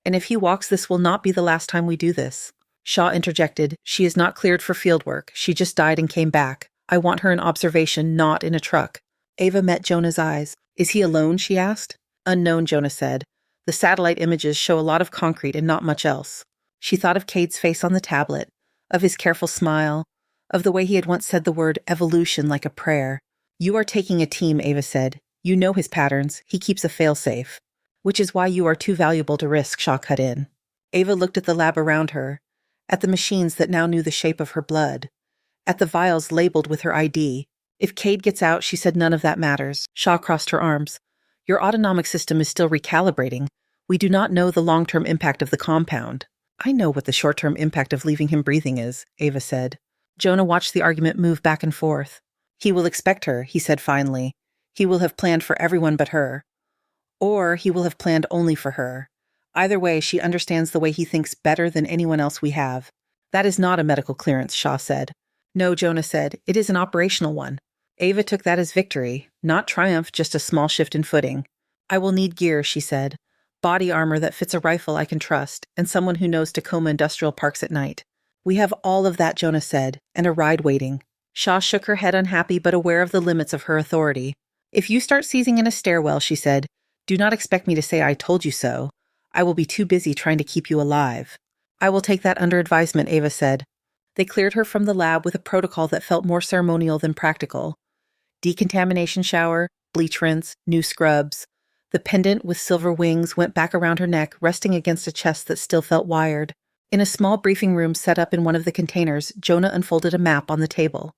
And if he walks, this will not be the last time we do this. Shaw interjected. She is not cleared for field work. She just died and came back. I want her in observation, not in a truck. Ava met Jonah's eyes. Is he alone, she asked. Unknown, Jonah said. The satellite images show a lot of concrete and not much else. She thought of Cade's face on the tablet, of his careful smile, of the way he had once said the word evolution like a prayer. You are taking a team, Ava said. You know his patterns. He keeps a failsafe. Which is why you are too valuable to risk, Shaw cut in. Ava looked at the lab around her, at the machines that now knew the shape of her blood, at the vials labeled with her ID. If Cade gets out, she said, none of that matters. Shaw crossed her arms. Your autonomic system is still recalibrating. We do not know the long-term impact of the compound. I know what the short-term impact of leaving him breathing is, Ava said. Jonah watched the argument move back and forth. He will expect her, he said finally. He will have planned for everyone but her. Or he will have planned only for her. Either way, she understands the way he thinks better than anyone else we have. That is not a medical clearance, Shaw said. No, Jonah said. It is an operational one. Ava took that as victory, not triumph, just a small shift in footing. I will need gear, she said. Body armor that fits a rifle I can trust, and someone who knows Tacoma industrial parks at night. We have all of that, Jonah said, and a ride waiting. Shaw shook her head, unhappy but aware of the limits of her authority. If you start seizing in a stairwell, she said, do not expect me to say I told you so. I will be too busy trying to keep you alive. I will take that under advisement, Ava said. They cleared her from the lab with a protocol that felt more ceremonial than practical. Decontamination shower, bleach rinse, new scrubs. The pendant with silver wings went back around her neck, resting against a chest that still felt wired. In a small briefing room set up in one of the containers, Jonah unfolded a map on the table.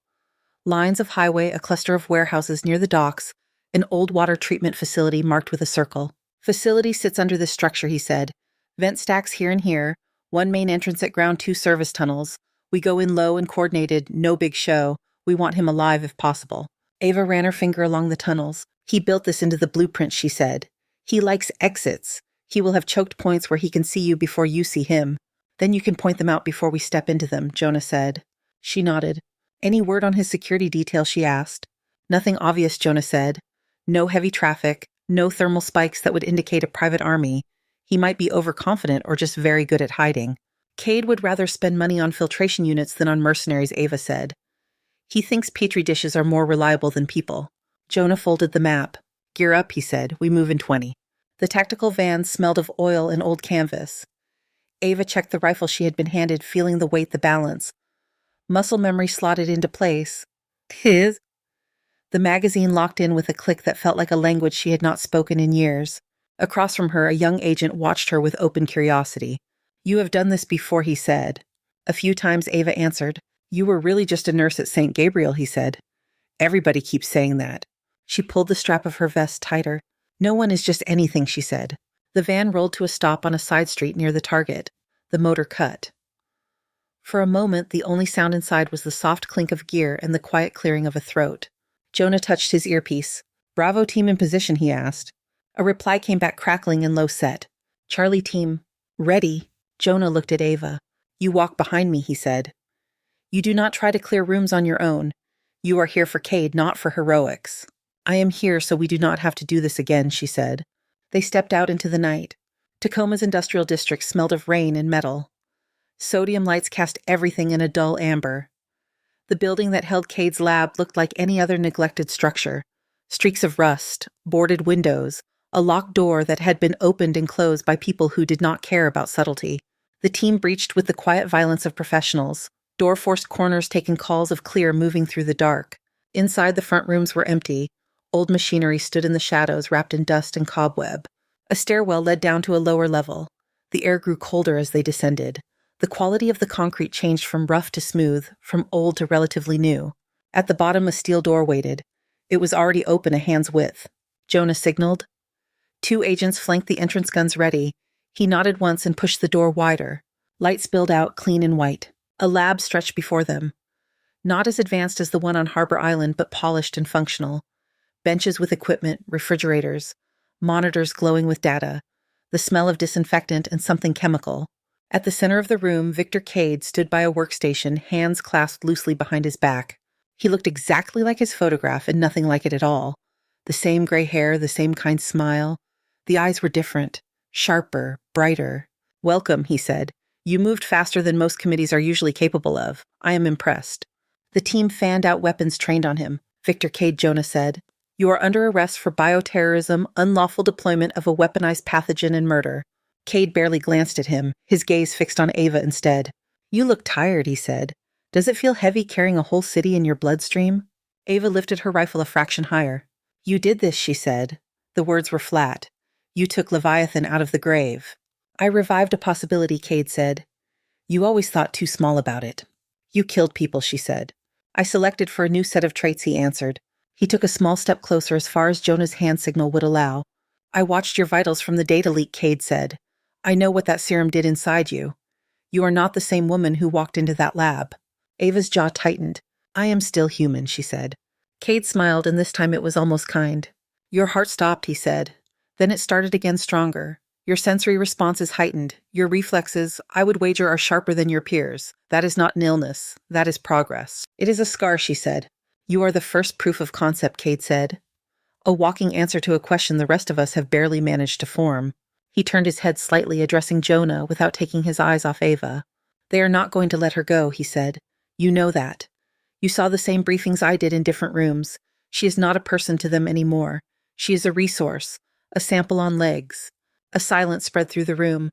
Lines of highway, a cluster of warehouses near the docks, an old water treatment facility marked with a circle. Facility sits under this structure, he said. Vent stacks here and here, one main entrance at ground 2 service tunnels. We go in low and coordinated, no big show. We want him alive if possible. Ava ran her finger along the tunnels. He built this into the blueprint, she said. He likes exits. He will have choked points where he can see you before you see him. Then you can point them out before we step into them, Jonah said. She nodded. Any word on his security detail, she asked. Nothing obvious, Jonah said. No heavy traffic, no thermal spikes that would indicate a private army. He might be overconfident or just very good at hiding. Cade would rather spend money on filtration units than on mercenaries, Ava said. He thinks petri dishes are more reliable than people. Jonah folded the map. Gear up, he said. We move in 20. The tactical van smelled of oil and old canvas. Ava checked the rifle she had been handed, feeling the weight, the balance. Muscle memory slotted into place. The magazine locked in with a click that felt like a language she had not spoken in years. Across from her, a young agent watched her with open curiosity. You have done this before, he said. A few times Ava answered. You were really just a nurse at St. Gabriel, he said. Everybody keeps saying that. She pulled the strap of her vest tighter. No one is just anything, she said. The van rolled to a stop on a side street near the target. The motor cut. For a moment, the only sound inside was the soft clink of gear and the quiet clearing of a throat. Jonah touched his earpiece. Bravo team in position, he asked. A reply came back crackling and low set. Charlie team, ready. Jonah looked at Ava. You walk behind me, he said. You do not try to clear rooms on your own. You are here for Cade, not for heroics. I am here so we do not have to do this again, she said. They stepped out into the night. Tacoma's industrial district smelled of rain and metal. Sodium lights cast everything in a dull amber. The building that held Cade's lab looked like any other neglected structure. Streaks of rust, boarded windows, a locked door that had been opened and closed by people who did not care about subtlety. The team breached with the quiet violence of professionals. Door-forced corners taking calls of clear moving through the dark. Inside, the front rooms were empty. Old machinery stood in the shadows, wrapped in dust and cobweb. A stairwell led down to a lower level. The air grew colder as they descended. The quality of the concrete changed from rough to smooth, from old to relatively new. At the bottom, a steel door waited. It was already open a hand's width. Jonah signaled. 2 agents flanked the entrance guns ready. He nodded once and pushed the door wider. Light spilled out, clean and white. A lab stretched before them. Not as advanced as the one on Harbor Island, but polished and functional. Benches with equipment, refrigerators, monitors glowing with data, the smell of disinfectant and something chemical. At the center of the room, Victor Cade stood by a workstation, hands clasped loosely behind his back. He looked exactly like his photograph and nothing like it at all. The same gray hair, the same kind smile. The eyes were different, sharper, brighter. Welcome, he said. You moved faster than most committees are usually capable of. I am impressed. The team fanned out weapons trained on him. Victor Cade, Jonah said. You are under arrest for bioterrorism, unlawful deployment of a weaponized pathogen, and murder. Cade barely glanced at him, his gaze fixed on Ava instead. You look tired, he said. Does it feel heavy carrying a whole city in your bloodstream? Ava lifted her rifle a fraction higher. You did this, she said. The words were flat. You took Leviathan out of the grave. I revived a possibility, Cade said. You always thought too small about it. You killed people, she said. I selected for a new set of traits, he answered. He took a small step closer as far as Jonah's hand signal would allow. I watched your vitals from the data leak, Cade said. I know what that serum did inside you. You are not the same woman who walked into that lab. Ava's jaw tightened. I am still human, she said. Cade smiled, and this time it was almost kind. Your heart stopped, he said. Then it started again stronger. Your sensory response is heightened. Your reflexes, I would wager, are sharper than your peers. That is not an illness. That is progress. It is a scar, she said. You are the first proof of concept, Cade said. A walking answer to a question the rest of us have barely managed to form. He turned his head slightly, addressing Jonah without taking his eyes off Ava. They are not going to let her go, he said. You know that. You saw the same briefings I did in different rooms. She is not a person to them anymore. She is a resource, a sample on legs. A silence spread through the room.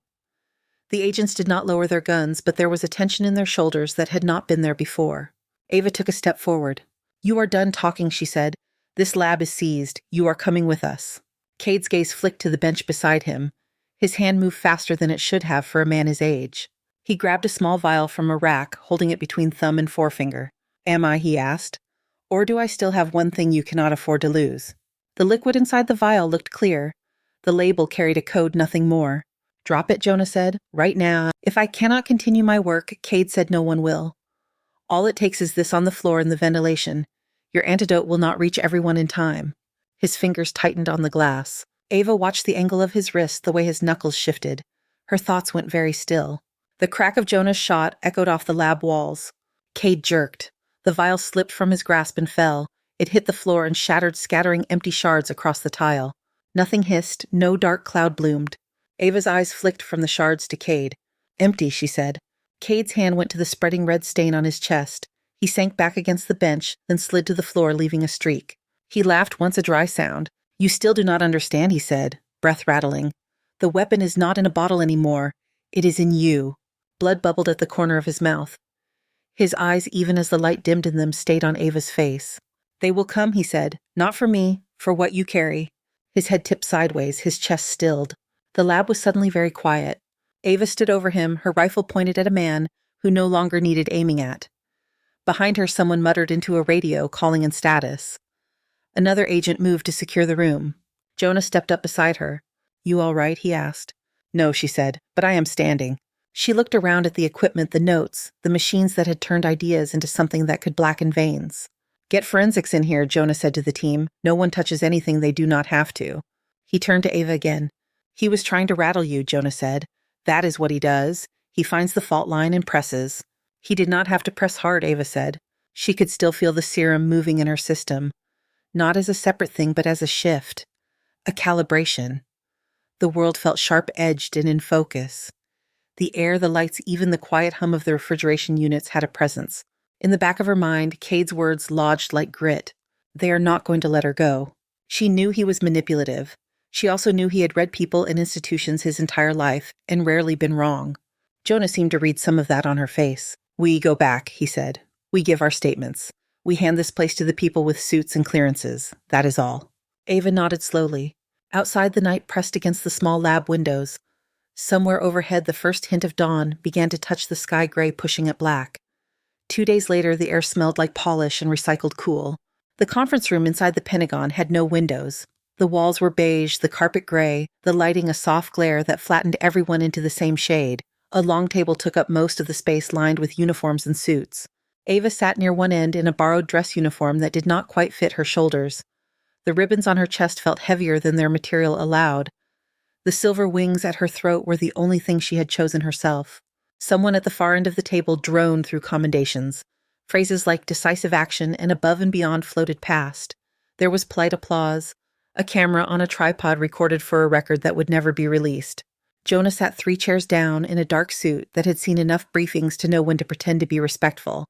The agents did not lower their guns, but there was a tension in their shoulders that had not been there before. Ava took a step forward. You are done talking, she said. This lab is seized. You are coming with us. Cade's gaze flicked to the bench beside him. His hand moved faster than it should have for a man his age. He grabbed a small vial from a rack, holding it between thumb and forefinger. Am I, he asked, or do I still have one thing you cannot afford to lose? The liquid inside the vial looked clear. The label carried a code, nothing more. Drop it, Jonah said, right now. If I cannot continue my work, Cade said no one will. All it takes is this on the floor in the ventilation. Your antidote will not reach everyone in time. His fingers tightened on the glass. Ava watched the angle of his wrist, the way his knuckles shifted. Her thoughts went very still. The crack of Jonah's shot echoed off the lab walls. Cade jerked. The vial slipped from his grasp and fell. It hit the floor and shattered, scattering empty shards across the tile. Nothing hissed, no dark cloud bloomed. Ava's eyes flicked from the shards to Cade. Empty, she said. Cade's hand went to the spreading red stain on his chest. He sank back against the bench, then slid to the floor, leaving a streak. He laughed, once a dry sound. You still do not understand, he said, breath rattling. The weapon is not in a bottle anymore. It is in you. Blood bubbled at the corner of his mouth. His eyes, even as the light dimmed in them, stayed on Ava's face. They will come, he said. Not for me, for what you carry. His head tipped sideways, his chest stilled. The lab was suddenly very quiet. Ava stood over him, her rifle pointed at a man who no longer needed aiming at. Behind her, someone muttered into a radio, calling in status. Another agent moved to secure the room. Jonah stepped up beside her. You all right? He asked. No, she said, but I am standing. She looked around at the equipment, the notes, the machines that had turned ideas into something that could blacken veins. Get forensics in here, Jonah said to the team. No one touches anything they do not have to. He turned to Ava again. He was trying to rattle you, Jonah said. That is what he does. He finds the fault line and presses. He did not have to press hard, Ava said. She could still feel the serum moving in her system. Not as a separate thing, but as a shift. A calibration. The world felt sharp-edged and in focus. The air, the lights, even the quiet hum of the refrigeration units had a presence. In the back of her mind, Cade's words lodged like grit. They are not going to let her go. She knew he was manipulative. She also knew he had read people and institutions his entire life, and rarely been wrong. Jonah seemed to read some of that on her face. We go back, he said. We give our statements. We hand this place to the people with suits and clearances. That is all. Ava nodded slowly. Outside, the night pressed against the small lab windows. Somewhere overhead, the first hint of dawn began to touch the sky gray, pushing it black. 2 days later, the air smelled like polish and recycled cool. The conference room inside the Pentagon had no windows. The walls were beige, the carpet gray, the lighting a soft glare that flattened everyone into the same shade. A long table took up most of the space, lined with uniforms and suits. Ava sat near one end in a borrowed dress uniform that did not quite fit her shoulders. The ribbons on her chest felt heavier than their material allowed. The silver wings at her throat were the only thing she had chosen herself. Someone at the far end of the table droned through commendations. Phrases like decisive action and above and beyond floated past. There was polite applause. A camera on a tripod recorded for a record that would never be released. Jonah sat 3 chairs down in a dark suit that had seen enough briefings to know when to pretend to be respectful.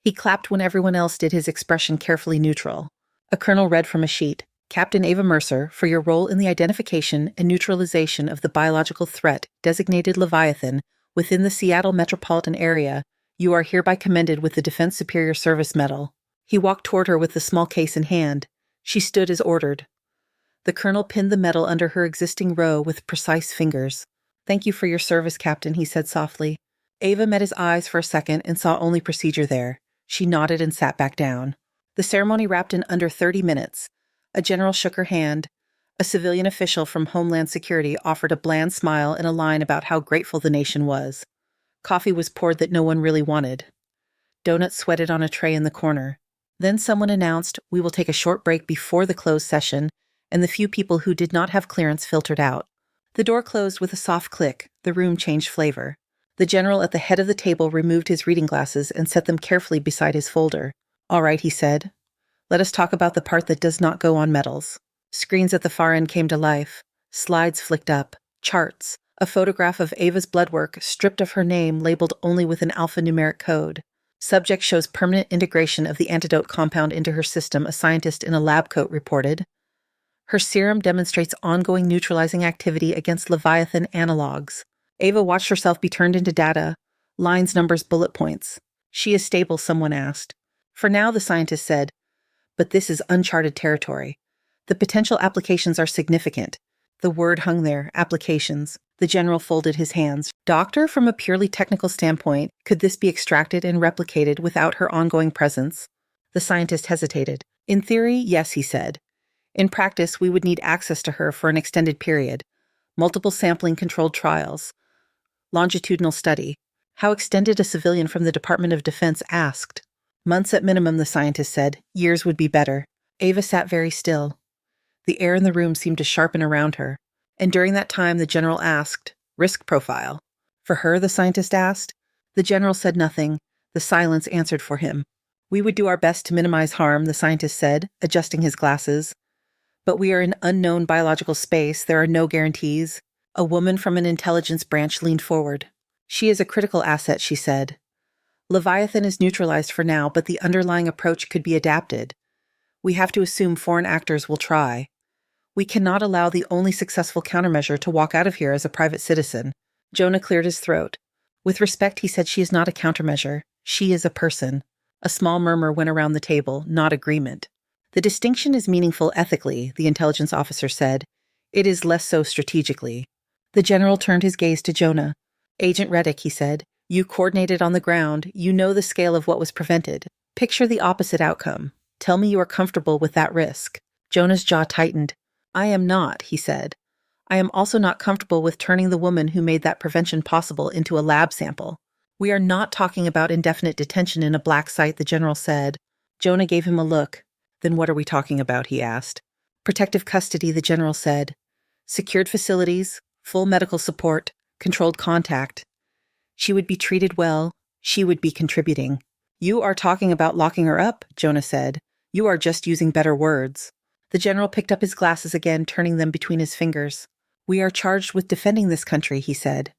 He clapped when everyone else did, his expression carefully neutral. A colonel read from a sheet. Captain Ava Mercer, for your role in the identification and neutralization of the biological threat designated Leviathan within the Seattle metropolitan area, you are hereby commended with the Defense Superior Service Medal. He walked toward her with the small case in hand. She stood as ordered. The colonel pinned the medal under her existing row with precise fingers. Thank you for your service, Captain, he said softly. Ava met his eyes for a second and saw only procedure there. She nodded and sat back down. The ceremony wrapped in under 30 minutes. A general shook her hand. A civilian official from Homeland Security offered a bland smile and a line about how grateful the nation was. Coffee was poured that no one really wanted. Donuts sweated on a tray in the corner. Then someone announced, we will take a short break before the closed session, and the few people who did not have clearance filtered out. The door closed with a soft click. The room changed flavor. The general at the head of the table removed his reading glasses and set them carefully beside his folder. All right, he said. Let us talk about the part that does not go on medals. Screens at the far end came to life. Slides flicked up. Charts. A photograph of Ava's bloodwork, stripped of her name, labeled only with an alphanumeric code. Subject shows permanent integration of the antidote compound into her system, a scientist in a lab coat reported. Her serum demonstrates ongoing neutralizing activity against Leviathan analogs. Ava watched herself be turned into data. Lines, numbers, bullet points. She is stable, someone asked. For now, the scientist said, but this is uncharted territory. The potential applications are significant. The word hung there, applications. The general folded his hands. Doctor, from a purely technical standpoint, could this be extracted and replicated without her ongoing presence? The scientist hesitated. In theory, yes, he said. In practice, we would need access to her for an extended period. Multiple sampling-controlled trials. Longitudinal study. How extended a civilian from the Department of Defense asked. Months at minimum, the scientist said. Years would be better. Ava sat very still. The air in the room seemed to sharpen around her. And during that time, the general asked, risk profile. For her, the scientist asked. The general said nothing. The silence answered for him. We would do our best to minimize harm, the scientist said, adjusting his glasses. But we are in unknown biological space. There are no guarantees. A woman from an intelligence branch leaned forward. She is a critical asset, she said. Leviathan is neutralized for now, but the underlying approach could be adapted. We have to assume foreign actors will try. We cannot allow the only successful countermeasure to walk out of here as a private citizen. Jonah cleared his throat. With respect, he said, she is not a countermeasure. She is a person. A small murmur went around the table, not agreement. The distinction is meaningful ethically, the intelligence officer said. It is less so strategically. The general turned his gaze to Jonah. Agent Reddick, he said, you coordinated on the ground. You know the scale of what was prevented. Picture the opposite outcome. Tell me you are comfortable with that risk. Jonah's jaw tightened. I am not, he said. I am also not comfortable with turning the woman who made that prevention possible into a lab sample. We are not talking about indefinite detention in a black site, the general said. Jonah gave him a look. Then what are we talking about, he asked. Protective custody, the general said. Secured facilities, full medical support, controlled contact. She would be treated well. She would be contributing. You are talking about locking her up, Jonah said. You are just using better words. The general picked up his glasses again, turning them between his fingers. We are charged with defending this country, he said.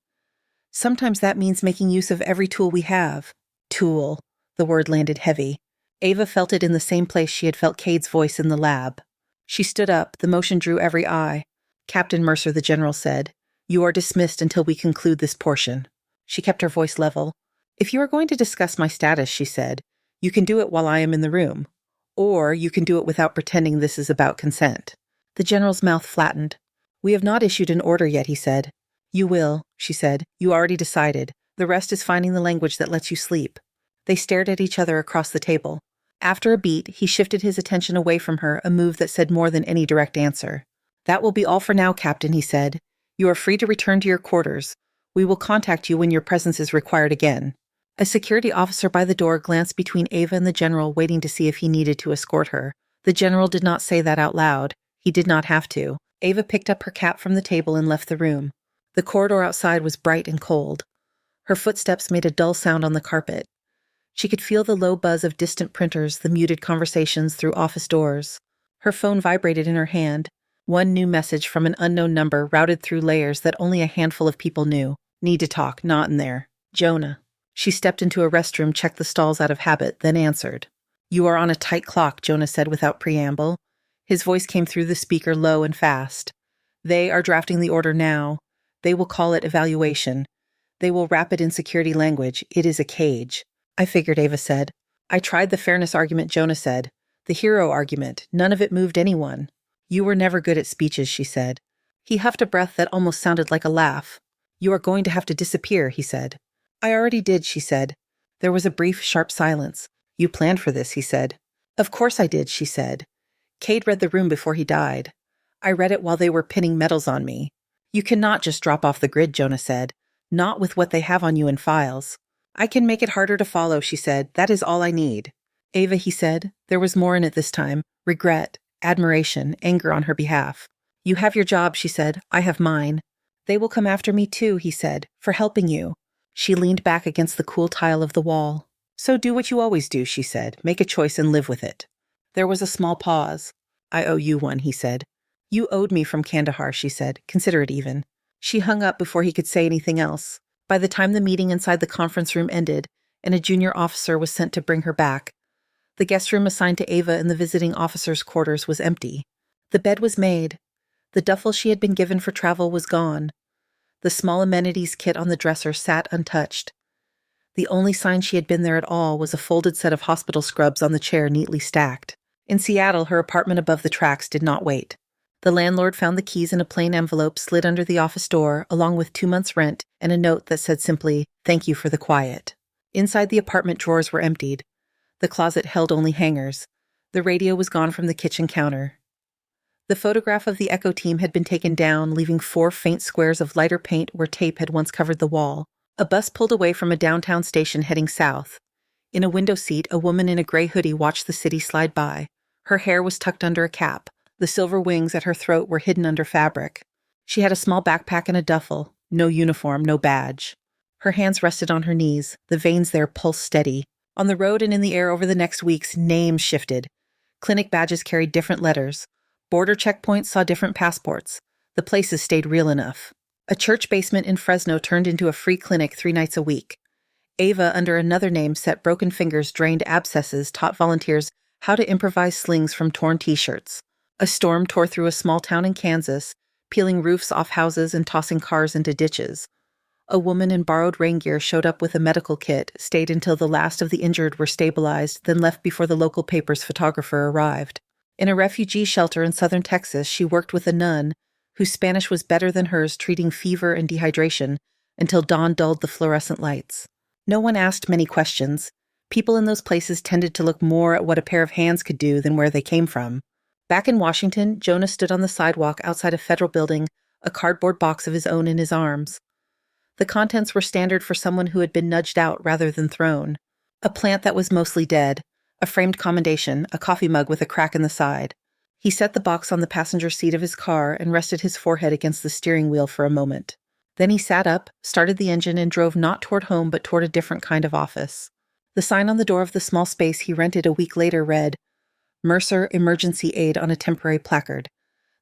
Sometimes that means making use of every tool we have. Tool. The word landed heavy. Ava felt it in the same place she had felt Cade's voice in the lab. She stood up. The motion drew every eye. Captain Mercer, the general said, you are dismissed until we conclude this portion. She kept her voice level. If you are going to discuss my status, she said, you can do it while I am in the room. Or you can do it without pretending this is about consent. The general's mouth flattened. We have not issued an order yet, he said. You will, she said. You already decided. The rest is finding the language that lets you sleep. They stared at each other across the table. After a beat, he shifted his attention away from her, a move that said more than any direct answer. That will be all for now, Captain, he said. You are free to return to your quarters. We will contact you when your presence is required again. A security officer by the door glanced between Ava and the general, waiting to see if he needed to escort her. The general did not say that out loud. He did not have to. Ava picked up her cap from the table and left the room. The corridor outside was bright and cold. Her footsteps made a dull sound on the carpet. She could feel the low buzz of distant printers, the muted conversations through office doors. Her phone vibrated in her hand. One new message from an unknown number routed through layers that only a handful of people knew. Need to talk, not in there. Jonah. She stepped into a restroom, checked the stalls out of habit, then answered. You are on a tight clock, Jonah said without preamble. His voice came through the speaker low and fast. They are drafting the order now. They will call it evaluation. They will wrap it in security language. It is a cage. I figured, Ava said. I tried the fairness argument, Jonah said. The hero argument. None of it moved anyone. You were never good at speeches, she said. He huffed a breath that almost sounded like a laugh. You are going to have to disappear, he said. I already did, she said. There was a brief, sharp silence. You planned for this, he said. Of course I did, she said. Cade read the room before he died. I read it while they were pinning medals on me. You cannot just drop off the grid, Jonah said. Not with what they have on you in files. I can make it harder to follow, she said. That is all I need. Ava, he said. There was more in it this time. Regret, admiration, anger on her behalf. You have your job, she said. I have mine. They will come after me too, he said, for helping you. She leaned back against the cool tile of the wall. So do what you always do, she said. Make a choice and live with it. There was a small pause. I owe you one, he said. You owed me from Kandahar, she said. Consider it even. She hung up before he could say anything else. By the time the meeting inside the conference room ended, and a junior officer was sent to bring her back, the guest room assigned to Ava in the visiting officer's quarters was empty. The bed was made. The duffel she had been given for travel was gone. The small amenities kit on the dresser sat untouched. The only sign she had been there at all was a folded set of hospital scrubs on the chair neatly stacked. In Seattle, her apartment above the tracks did not wait. The landlord found the keys in a plain envelope slid under the office door, along with 2 months' rent and a note that said simply, "Thank you for the quiet." Inside, the apartment drawers were emptied. The closet held only hangers. The radio was gone from the kitchen counter. The photograph of the Echo team had been taken down, leaving 4 faint squares of lighter paint where tape had once covered the wall. A bus pulled away from a downtown station heading south. In a window seat, a woman in a gray hoodie watched the city slide by. Her hair was tucked under a cap. The silver wings at her throat were hidden under fabric. She had a small backpack and a duffel. No uniform, no badge. Her hands rested on her knees. The veins there pulsed steady. On the road and in the air over the next weeks, names shifted. Clinic badges carried different letters. Border checkpoints saw different passports. The places stayed real enough. A church basement in Fresno turned into a free clinic 3 nights a week. Ava, under another name, set broken fingers, drained abscesses, taught volunteers how to improvise slings from torn t-shirts. A storm tore through a small town in Kansas, peeling roofs off houses and tossing cars into ditches. A woman in borrowed rain gear showed up with a medical kit, stayed until the last of the injured were stabilized, then left before the local paper's photographer arrived. In a refugee shelter in southern Texas, she worked with a nun, whose Spanish was better than hers, treating fever and dehydration, until dawn dulled the fluorescent lights. No one asked many questions. People in those places tended to look more at what a pair of hands could do than where they came from. Back in Washington, Jonah stood on the sidewalk outside a federal building, a cardboard box of his own in his arms. The contents were standard for someone who had been nudged out rather than thrown. A plant that was mostly dead, a framed commendation, a coffee mug with a crack in the side. He set the box on the passenger seat of his car and rested his forehead against the steering wheel for a moment. Then he sat up, started the engine, and drove not toward home but toward a different kind of office. The sign on the door of the small space he rented a week later read, "Mercer Emergency Aid" on a temporary placard.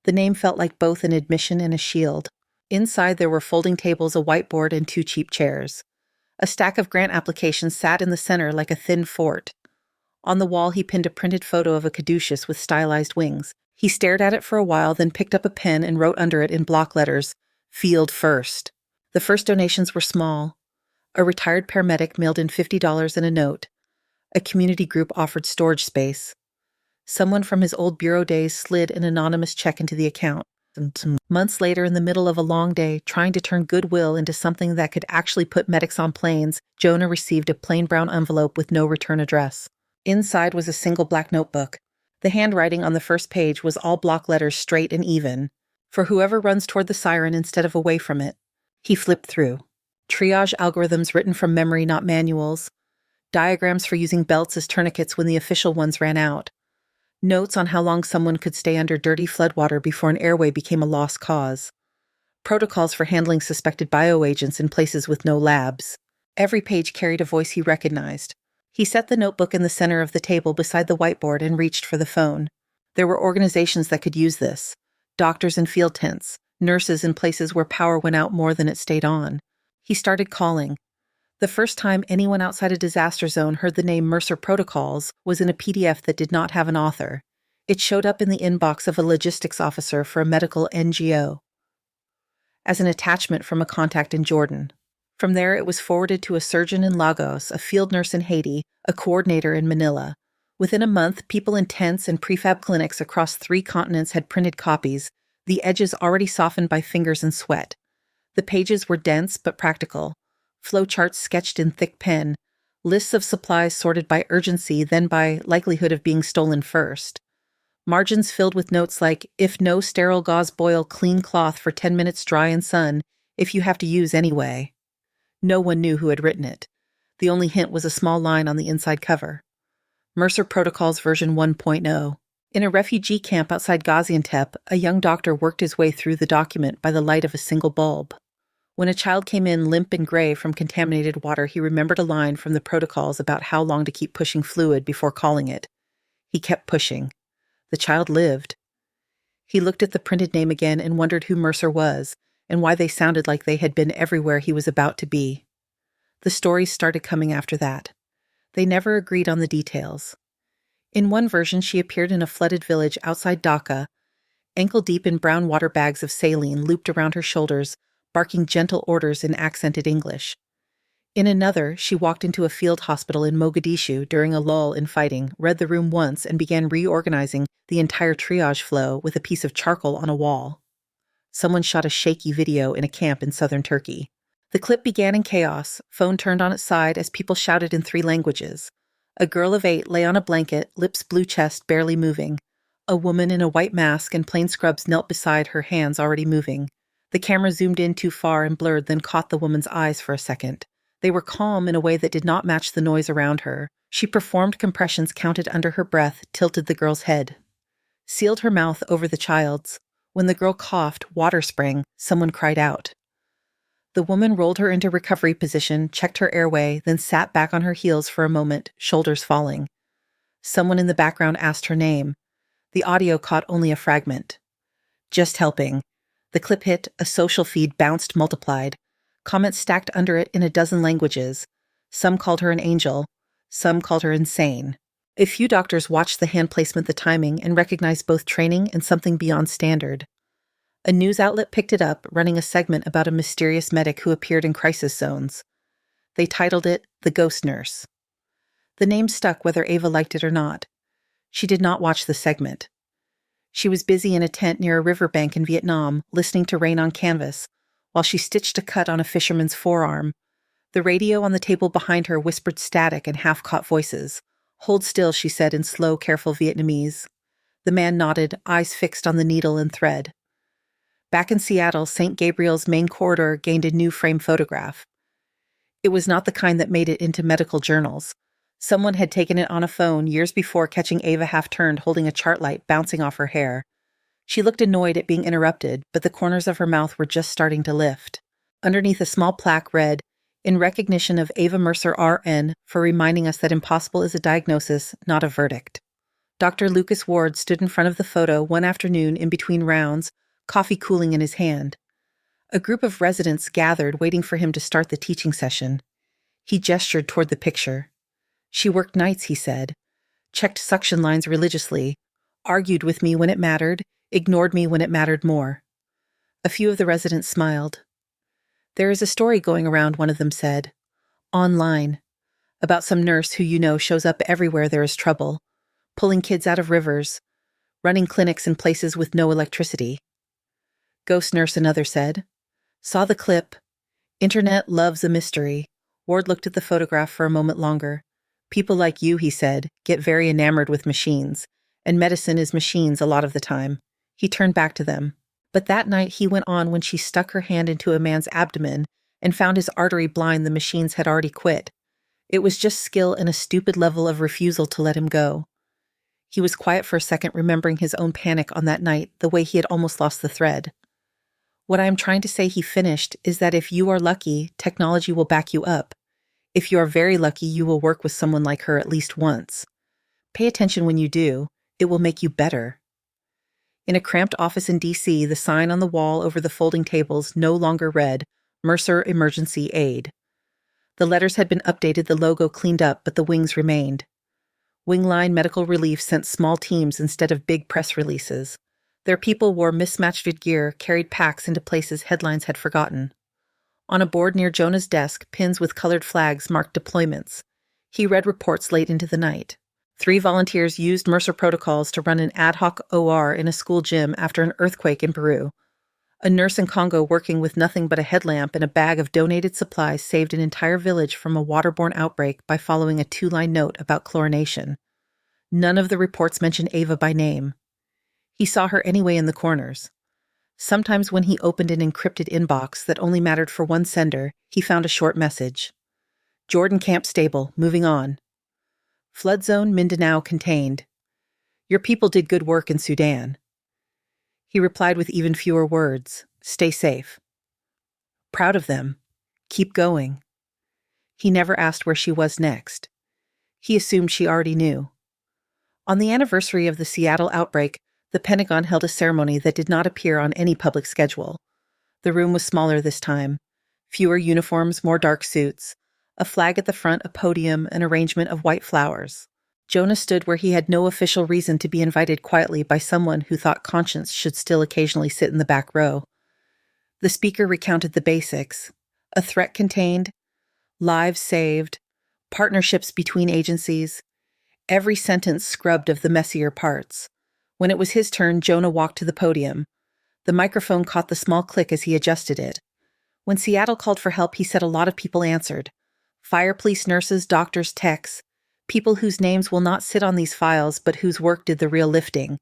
The name felt like both an admission and a shield. Inside there were folding tables, a whiteboard, and 2 cheap chairs. A stack of grant applications sat in the center like a thin fort. On the wall he pinned a printed photo of a caduceus with stylized wings. He stared at it for a while, then picked up a pen and wrote under it in block letters, "Field First." The first donations were small. A retired paramedic mailed in $50 and a note. A community group offered storage space. Someone from his old bureau days slid an anonymous check into the account. Months later, in the middle of a long day, trying to turn goodwill into something that could actually put medics on planes, Jonah received a plain brown envelope with no return address. Inside was a single black notebook. The handwriting on the first page was all block letters, straight and even. "For whoever runs toward the siren instead of away from it." He flipped through. Triage algorithms written from memory, not manuals. Diagrams for using belts as tourniquets when the official ones ran out. Notes on how long someone could stay under dirty floodwater before an airway became a lost cause. Protocols for handling suspected bioagents in places with no labs. Every page carried a voice he recognized. He set the notebook in the center of the table beside the whiteboard and reached for the phone. There were organizations that could use this. Doctors in field tents, nurses in places where power went out more than it stayed on. He started calling. The first time anyone outside a disaster zone heard the name Mercer Protocols was in a PDF that did not have an author. It showed up in the inbox of a logistics officer for a medical NGO, as an attachment from a contact in Jordan. From there, it was forwarded to a surgeon in Lagos, a field nurse in Haiti, a coordinator in Manila. Within a month, people in tents and prefab clinics across 3 continents had printed copies, the edges already softened by fingers and sweat. The pages were dense but practical. Flowcharts sketched in thick pen, lists of supplies sorted by urgency, then by likelihood of being stolen first. Margins filled with notes like, "If no sterile gauze, boil clean cloth for 10 minutes dry in sun, if you have to use anyway." No one knew who had written it. The only hint was a small line on the inside cover. Mercer Protocols version 1.0. In a refugee camp outside Gaziantep, a young doctor worked his way through the document by the light of a single bulb. When a child came in limp and gray from contaminated water, he remembered a line from the protocols about how long to keep pushing fluid before calling it. He kept pushing. The child lived. He looked at the printed name again and wondered who Mercer was, and why they sounded like they had been everywhere he was about to be. The stories started coming after that. They never agreed on the details. In one version, she appeared in a flooded village outside Dhaka, ankle-deep in brown water bags of saline looped around her shoulders, barking gentle orders in accented English. In another, she walked into a field hospital in Mogadishu during a lull in fighting, read the room once, and began reorganizing the entire triage flow with a piece of charcoal on a wall. Someone shot a shaky video in a camp in southern Turkey. The clip began in chaos, phone turned on its side as people shouted in 3 languages. A girl of 8 lay on a blanket, lips blue chest barely moving. A woman in a white mask and plain scrubs knelt beside her, hands already moving. The camera zoomed in too far and blurred, then caught the woman's eyes for a second. They were calm in a way that did not match the noise around her. She performed compressions counted under her breath, tilted the girl's head. Sealed her mouth over the child's. When the girl coughed, water sprang, someone cried out. The woman rolled her into recovery position, checked her airway, then sat back on her heels for a moment, shoulders falling. Someone in the background asked her name. The audio caught only a fragment. Just helping. The clip hit, a social feed bounced, multiplied. Comments stacked under it in a dozen languages. Some called her an angel. Some called her insane. A few doctors watched the hand placement, the timing, and recognized both training and something beyond standard. A news outlet picked it up, running a segment about a mysterious medic who appeared in crisis zones. They titled it The Ghost Nurse. The name stuck whether Ava liked it or not. She did not watch the segment. She was busy in a tent near a riverbank in Vietnam, listening to rain on canvas, while she stitched a cut on a fisherman's forearm. The radio on the table behind her whispered static and half-caught voices. "Hold still," she said in slow, careful Vietnamese. The man nodded, eyes fixed on the needle and thread. Back in Seattle, St. Gabriel's main corridor gained a new frame photograph. It was not the kind that made it into medical journals. Someone had taken it on a phone years before, catching Ava half-turned, holding a chart light bouncing off her hair. She looked annoyed at being interrupted, but the corners of her mouth were just starting to lift. Underneath a small plaque read, "In recognition of Ava Mercer, RN, for reminding us that impossible is a diagnosis, not a verdict." Dr. Lucas Ward stood in front of the photo one afternoon in between rounds, coffee cooling in his hand. A group of residents gathered, waiting for him to start the teaching session. He gestured toward the picture. "She worked nights," he said, "checked suction lines religiously, argued with me when it mattered, ignored me when it mattered more." A few of the residents smiled. "There is a story going around," one of them said, "online, about some nurse who you know shows up everywhere there is trouble, pulling kids out of rivers, running clinics in places with no electricity." "Ghost nurse," another said. "Saw the clip. Internet loves a mystery." Ward looked at the photograph for a moment longer. "People like you," he said, "get very enamored with machines, and medicine is machines a lot of the time." He turned back to them. "But that night," he went on, "when she stuck her hand into a man's abdomen and found his artery blind, the machines had already quit. It was just skill and a stupid level of refusal to let him go." He was quiet for a second, remembering his own panic on that night, the way he had almost lost the thread. "What I am trying to say," he finished, "is that if you are lucky, technology will back you up. If you are very lucky, you will work with someone like her at least once. Pay attention when you do. It will make you better." In a cramped office in D.C., the sign on the wall over the folding tables no longer read, "Mercer Emergency Aid." The letters had been updated, the logo cleaned up, but the wings remained. Wingline Medical Relief sent small teams instead of big press releases. Their people wore mismatched gear, carried packs into places headlines had forgotten. On a board near Jonah's desk, pins with colored flags marked deployments. He read reports late into the night. 3 volunteers used Mercer protocols to run an ad hoc OR in a school gym after an earthquake in Peru. A nurse in Congo working with nothing but a headlamp and a bag of donated supplies saved an entire village from a waterborne outbreak by following a 2-line note about chlorination. None of the reports mentioned Ava by name. He saw her anyway in the corners. Sometimes when he opened an encrypted inbox that only mattered for one sender, he found a short message. "Jordan Camp Stable, moving on. Flood zone Mindanao contained. Your people did good work in Sudan." He replied with even fewer words, "Stay safe. Proud of them. Keep going." He never asked where she was next. He assumed she already knew. On the anniversary of the Seattle outbreak, the Pentagon held a ceremony that did not appear on any public schedule. The room was smaller this time. Fewer uniforms, more dark suits. A flag at the front, a podium, an arrangement of white flowers. Jonah stood where he had no official reason to be invited quietly by someone who thought conscience should still occasionally sit in the back row. The speaker recounted the basics. A threat contained, lives saved, partnerships between agencies, every sentence scrubbed of the messier parts. When it was his turn, Jonah walked to the podium. The microphone caught the small click as he adjusted it. When Seattle called for help, he said a lot of people answered. Fire police, nurses, doctors, techs, people whose names will not sit on these files but whose work did the real lifting.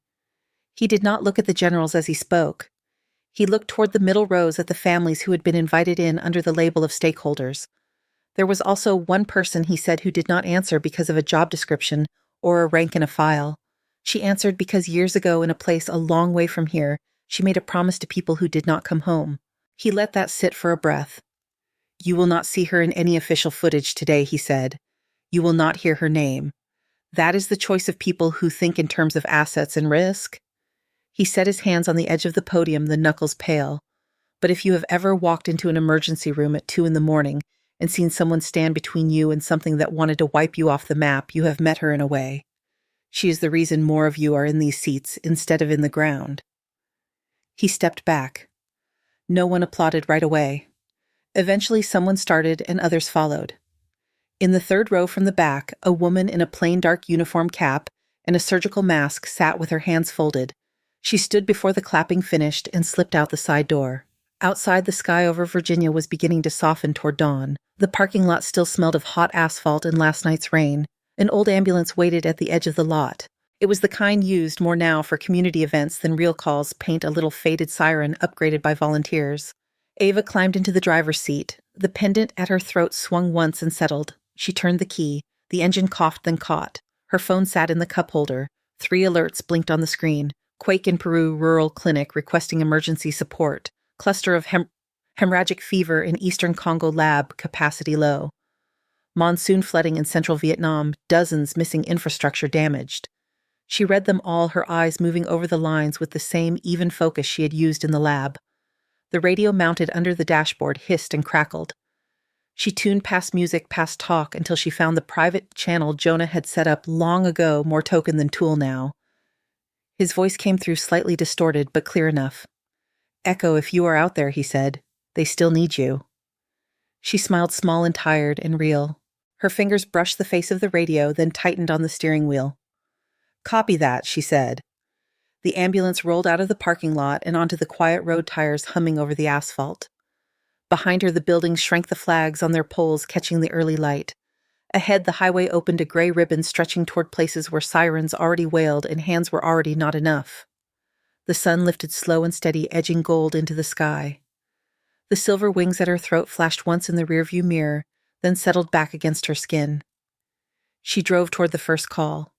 He did not look at the generals as he spoke. He looked toward the middle rows at the families who had been invited in under the label of stakeholders. There was also one person, he said, who did not answer because of a job description or a rank in a file. She answered because years ago in a place a long way from here, she made a promise to people who did not come home. He let that sit for a breath. You will not see her in any official footage today, he said. You will not hear her name. That is the choice of people who think in terms of assets and risk. He set his hands on the edge of the podium, the knuckles pale. But if you have ever walked into an emergency room at 2 a.m. and seen someone stand between you and something that wanted to wipe you off the map, you have met her in a way. She is the reason more of you are in these seats instead of in the ground. He stepped back. No one applauded right away. Eventually someone started and others followed. In the third row from the back, a woman in a plain dark uniform cap and a surgical mask sat with her hands folded. She stood before the clapping finished and slipped out the side door. Outside, the sky over Virginia was beginning to soften toward dawn. The parking lot still smelled of hot asphalt and last night's rain. An old ambulance waited at the edge of the lot. It was the kind used more now for community events than real calls, paint a little faded siren upgraded by volunteers. Ava climbed into the driver's seat. The pendant at her throat swung once and settled. She turned the key. The engine coughed, then caught. Her phone sat in the cup holder. 3 alerts blinked on the screen. Quake in Peru rural clinic requesting emergency support. Cluster of hemorrhagic fever in eastern Congo lab, capacity low. Monsoon flooding in central Vietnam, dozens missing infrastructure damaged. She read them all, her eyes moving over the lines with the same even focus she had used in the lab. The radio mounted under the dashboard hissed and crackled. She tuned past music, past talk, until she found the private channel Jonah had set up long ago, more token than tool now. His voice came through slightly distorted, but clear enough. Echo, if you are out there, he said. They still need you. She smiled small and tired and real. Her fingers brushed the face of the radio, then tightened on the steering wheel. Copy that, she said. The ambulance rolled out of the parking lot and onto the quiet road tires humming over the asphalt. Behind her, the buildings shrank the flags on their poles, catching the early light. Ahead, the highway opened a gray ribbon stretching toward places where sirens already wailed and hands were already not enough. The sun lifted slow and steady, edging gold into the sky. The silver wings at her throat flashed once in the rearview mirror, then settled back against her skin. She drove toward the first call.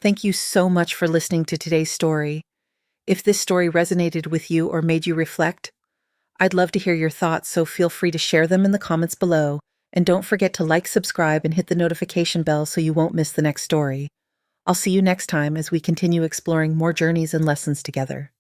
Thank you so much for listening to today's story. If this story resonated with you or made you reflect, I'd love to hear your thoughts, so feel free to share them in the comments below. And don't forget to like, subscribe, and hit the notification bell so you won't miss the next story. I'll see you next time as we continue exploring more journeys and lessons together.